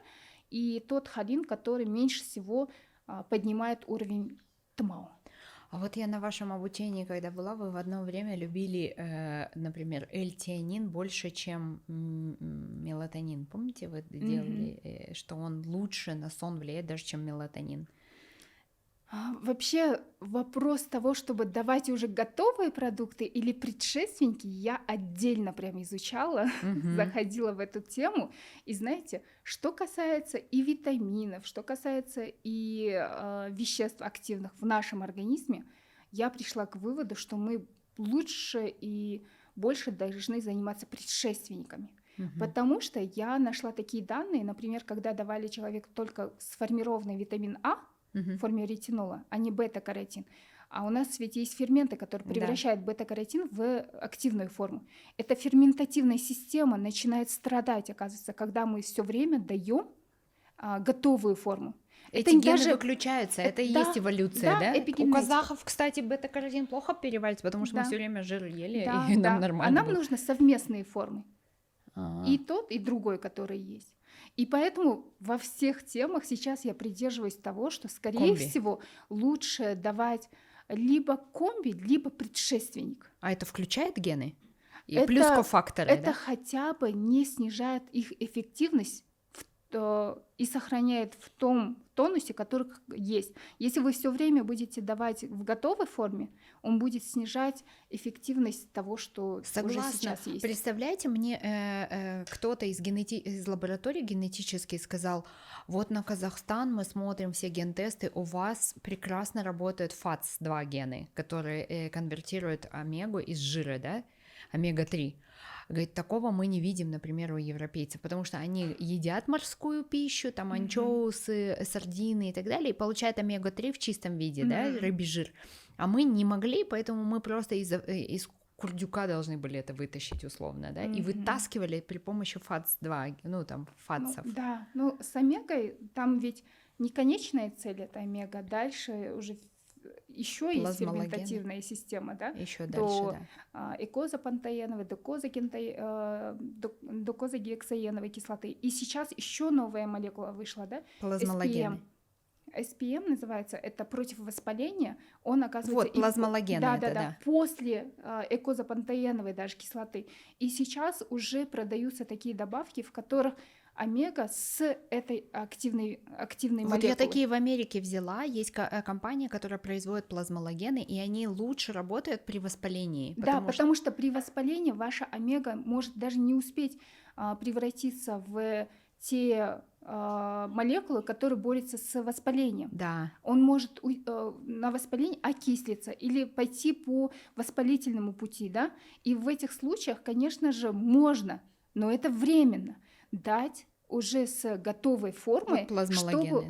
и тот холин, который меньше всего поднимает уровень ТМАО. А вот я на вашем обучении, когда была, вы в одно время любили, например, L-тианин больше, чем мелатонин. Помните, вы делали, что он лучше на сон влияет даже, чем мелатонин? Вообще вопрос того, чтобы давать уже готовые продукты или предшественники, я отдельно прям изучала, заходила в эту тему. И знаете, что касается и витаминов, что касается и веществ активных в нашем организме, я пришла к выводу, что мы лучше и больше должны заниматься предшественниками. Потому что я нашла такие данные, например, когда давали человеку только сформированный витамин А, в форме ретинола, а не бета-каротин. А у нас ведь есть ферменты, которые превращают бета-каротин в активную форму. Эта ферментативная система начинает страдать, оказывается, когда мы все время даем готовую форму. Эти гены даже выключаются, это и есть эволюция, да? Эпигенетика. У казахов, кстати, бета-каротин плохо переваривается, потому что мы все время жир ели, и нам нормально. А нам нужны совместные формы. И тот, и другой, который есть. И поэтому во всех темах сейчас я придерживаюсь того, что, скорее всего, лучше давать либо комби, либо предшественник. А это включает гены? И плюс кофакторы, это хотя бы не снижает их эффективность и сохраняет в том тонусе, который есть. Если вы все время будете давать в готовой форме, он будет снижать эффективность того, что уже сейчас есть. Представляете, мне кто-то из лаборатории генетически сказал, вот на Казахстан мы смотрим все ген-тесты, у вас прекрасно работают ФАЦ-2 гены, которые конвертируют омегу из жира, да, омега-3. Говорит, такого мы не видим, например, у европейцев, потому что они едят морскую пищу, там анчоусы, сардины и так далее, и получают омега-3 в чистом виде, да, рыбий жир. А мы не могли, поэтому мы просто из курдюка должны были это вытащить условно, да, и вытаскивали при помощи ФАЦ-2, ну, там, ФАЦов. С омегой там ведь не конечная цель, это омега, дальше уже еще есть ферментативная система, да? Еще дальше, экозапантоеновой, докозагексаеновой кислоты. И сейчас еще новая молекула вышла, да? Плазмологены. SPM называется, это против воспаления, он оказывается... Вот, плазмологены, да. После экозапантоеновой даже кислоты. И сейчас уже продаются такие добавки, в которых омега с этой активной молекулой. Вот я такие в Америке взяла, есть компания, которая производит плазмологены, и они лучше работают при воспалении. Потому что при воспалении ваша омега может даже не успеть превратиться в те молекулы, которые борются с воспалением. Да. Он может на воспаление окислиться или пойти по воспалительному пути, да? И в этих случаях, конечно же, можно, но это временно, дать уже с готовой формой, чтобы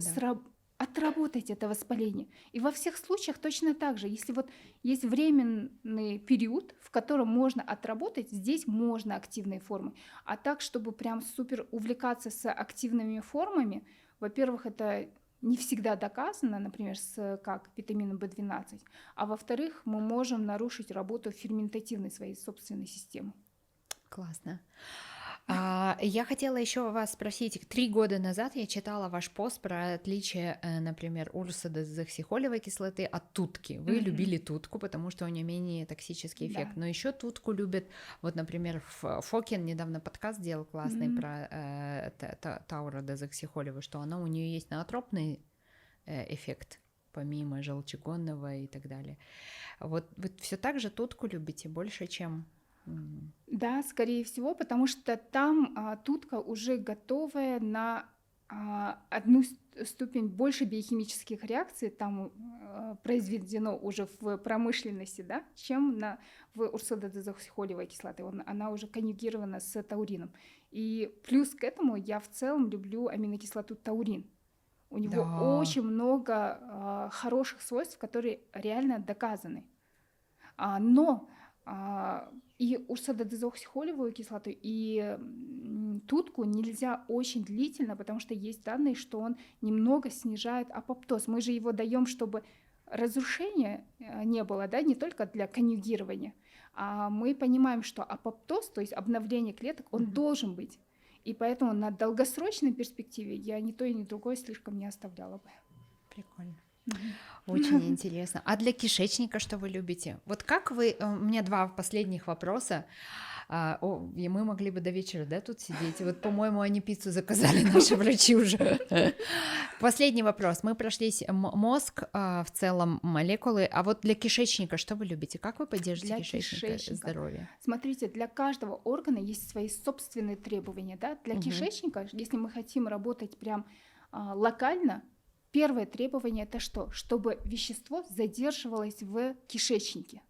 отработать это воспаление. И во всех случаях точно так же. Если вот есть временный период, в котором можно отработать, здесь можно активные формы. А так, чтобы прям супер увлекаться с активными формами, во-первых, это не всегда доказано, например, как витамином В12, а во-вторых, мы можем нарушить работу ферментативной своей собственной системы. Классно. Я хотела еще вас спросить, 3 года назад я читала ваш пост про отличие, например, урсодезоксихолевой кислоты от тутки. Вы любили тутку, потому что у нее менее токсический эффект, но еще тутку любят, вот, например, Фокин недавно подкаст делал классный про тауродезоксихолевую, что она у нее есть ноотропный эффект, помимо желчегонного и так далее. Вот вы все так же тутку любите больше, чем... Да, скорее всего, потому что там тутка уже готовая на одну ступень больше биохимических реакций, там произведено уже в промышленности, да, чем в урсодезоксихолевой кислоты. Она уже конъюгирована с таурином. И плюс к этому я в целом люблю аминокислоту таурин. У него очень много хороших свойств, которые реально доказаны. Но и урсодезоксихолевую кислоту, и тутку нельзя очень длительно, потому что есть данные, что он немного снижает апоптоз. Мы же его даем, чтобы разрушения не было, да, не только для конъюгирования. А мы понимаем, что апоптоз, то есть обновление клеток, он должен быть. И поэтому на долгосрочной перспективе я ни то и ни другое слишком не оставляла бы. Прикольно. Мгм. Очень интересно. А для кишечника что вы любите? Вот как вы... У меня два последних вопроса. И мы могли бы до вечера, да, тут сидеть. Вот, по-моему, они пиццу заказали, наши врачи уже. Последний вопрос. Мы прошлись мозг, в целом молекулы. А вот для кишечника что вы любите? Как вы поддержите Для кишечника кишечника. здоровье? Смотрите, для каждого органа есть свои собственные требования. Да? Для Мгм. кишечника, если мы хотим работать прям локально, первое требование это что? Чтобы вещество задерживалось в кишечнике.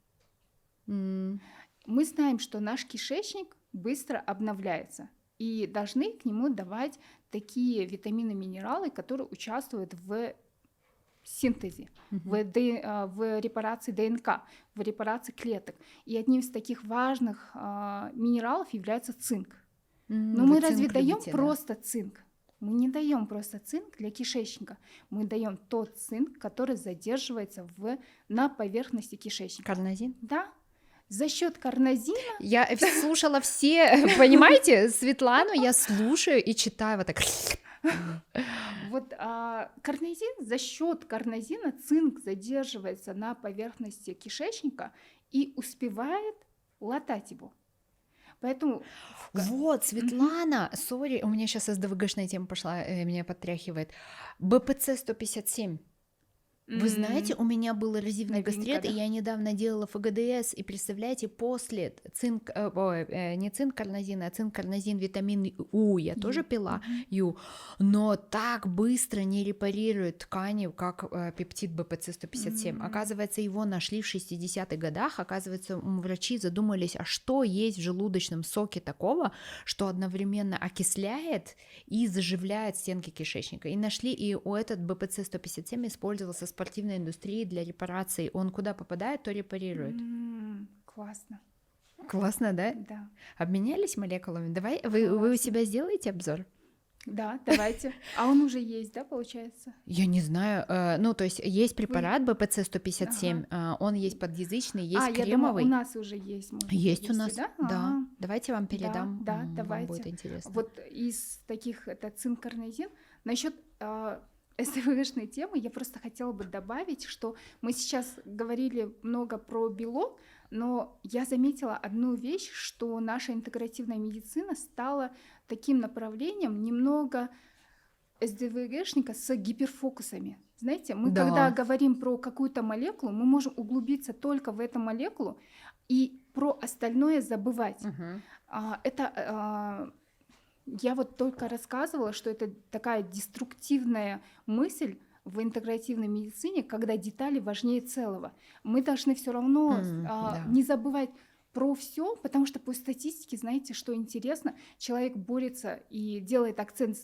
М, Мы знаем, что наш кишечник быстро обновляется, и должны к нему давать такие витамины, минералы, которые участвуют в синтезе, мгм. в репарации ДНК, в репарации клеток. И одним из таких важных минералов является цинк. Но Вы мы разве цинк даем любите, да? просто цинк? Мы не даем просто цинк для кишечника. Мы даем тот цинк, который задерживается на поверхности кишечника. Карнозин? Да, за счет карнозина. Я слушала все, понимаете, Светлану я слушаю и читаю вот так. Вот карнозин, за счет карнозина цинк задерживается на поверхности кишечника и успевает латать его. Поэтому Вот, Светлана, сори, у меня сейчас СДВГшная тема пошла, меня подтряхивает. БПЦ 157. Вы знаете, у меня был эрозивный Новинка, гастрит, да? и я недавно делала ФГДС, и представляете, после не цинк-карнозин, а цинк-карнозин, витамин У, я тоже пила, Ю, но так быстро не репарирует ткани, как пептид БПЦ 157. Оказывается, его нашли в 60-х годах, оказывается, врачи задумались, а что есть в желудочном соке такого, что одновременно окисляет и заживляет стенки кишечника. И нашли, и у этот БПЦ 157 использовался в спортивной индустрии для репарации. Он куда попадает, то репарирует. Классно. Классно, да? Да. Обменялись молекулами? Давай, вы у Классно. себя сделаете обзор? Да, давайте. А он уже есть, да, получается? Я не знаю, ну, то есть есть препарат БПЦ 157, он есть подъязычный, есть я думала, кремовый. у нас уже есть. можно Есть у привезти, нас, да? да. Давайте вам передам, да, вам давайте. будет интересно. Вот из таких, это цинк-карнозин. Насчет СДВГшной темы я просто хотела бы добавить, что мы сейчас говорили много про белок, но я заметила одну вещь, что наша интегративная медицина стала таким направлением немного СДВГшника с гиперфокусами. Знаете, мы Да. когда говорим про какую-то молекулу, мы можем углубиться только в эту молекулу и про остальное забывать. Мгм. Я вот только рассказывала, что это такая деструктивная мысль в интегративной медицине, когда детали важнее целого. Мы должны все равно да. не забывать про все, потому что по статистике, знаете, что интересно, человек борется и делает акцент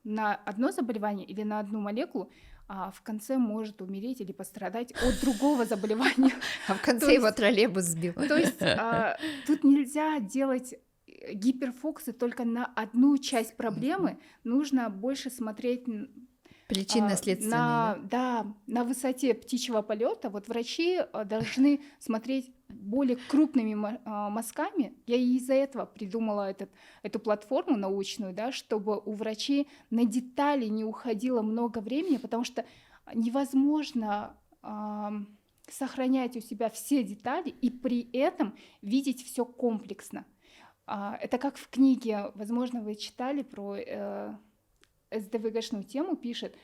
на одно заболевание или на одну молекулу, а в конце может умереть или пострадать от другого заболевания. А в конце То его есть- троллейбус сбил. То есть тут нельзя делать гиперфокусы только на одну часть проблемы, нужно больше смотреть Причинно-следственный. на высоте птичьего полета. Вот врачи должны смотреть более крупными мазками. Я и из-за этого придумала эту платформу научную, да, чтобы у врачей на детали не уходило много времени, потому что невозможно сохранять у себя все детали и при этом видеть все комплексно. Это как в книге, возможно, вы читали про СДВГшную тему, пишет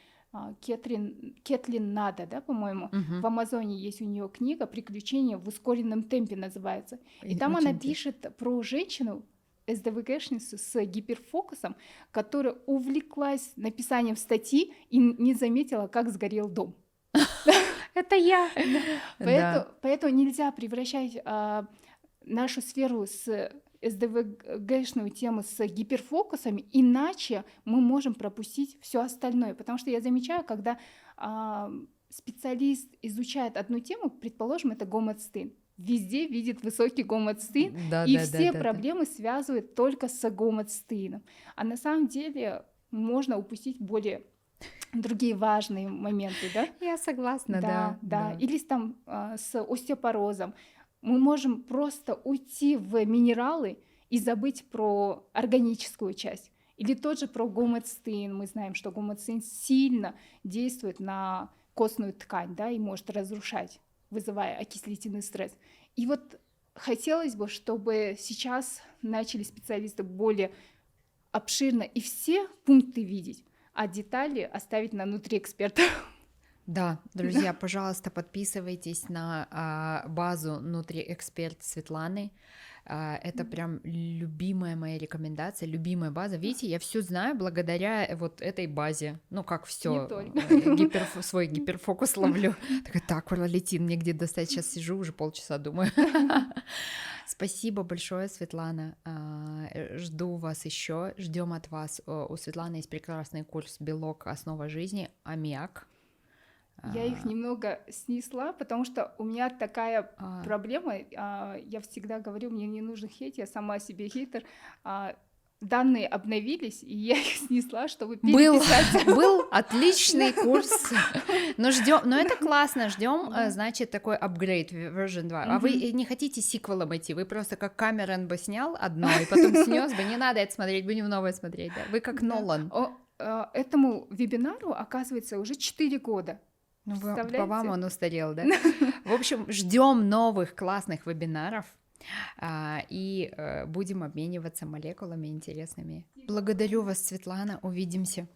Кэтлин Нада, да, по-моему. Мгм. В Амазоне есть у нее книга «Приключения в ускоренном темпе» называется. И там Очень она интересно. пишет про женщину, СДВГшницу с гиперфокусом, которая увлеклась написанием статьи и не заметила, как сгорел дом. Это я. Поэтому нельзя превращать нашу сферу с СДВГшную тему с гиперфокусами, иначе мы можем пропустить все остальное. Потому что я замечаю, когда специалист изучает одну тему, предположим, это гомоцистеин, везде видит высокий гомоцистеин, и все проблемы связывают только с гомоцистеином. А на самом деле можно упустить более другие важные моменты, да? Я согласна, да. Или там с остеопорозом. Мы можем просто уйти в минералы и забыть про органическую часть. Или тот же про гомоцистеин. Мы знаем, что гомоцистеин сильно действует на костную ткань, да, и может разрушать, вызывая окислительный стресс. И вот хотелось бы, чтобы сейчас начали специалисты более обширно и все пункты видеть, а детали оставить на нутриэкспертов. Да, друзья, пожалуйста, подписывайтесь на базу NutriExpert Светланы. Это прям любимая моя рекомендация, любимая база. Видите, я все знаю благодаря вот этой базе. Ну, как все, Не только. свой гиперфокус ловлю. Так, Валентин, мне где достать? Сейчас сижу, уже полчаса думаю. Спасибо большое, Светлана. Жду вас еще. Ждем от вас. У Светланы есть прекрасный курс «Белок. Основа жизни», аммиак. Я их немного снесла, потому что у меня такая проблема. Я всегда говорю, мне не нужен хейт, я сама себе хейтер. Данные обновились, и я их снесла, чтобы переписать. Был отличный курс. Но ждем, но это классно, ждем, значит, такой апгрейд, version 2. А вы не хотите сиквелом идти, вы просто как Камерон бы снял одно, и потом снес бы, не надо это смотреть, будем новое смотреть. Да? Вы как Нолан. Этому вебинару, оказывается, уже 4 года. Ну, по вам он устарел, да? В общем, ждем новых классных вебинаров и будем обмениваться молекулами интересными. Благодарю вас, Светлана, увидимся.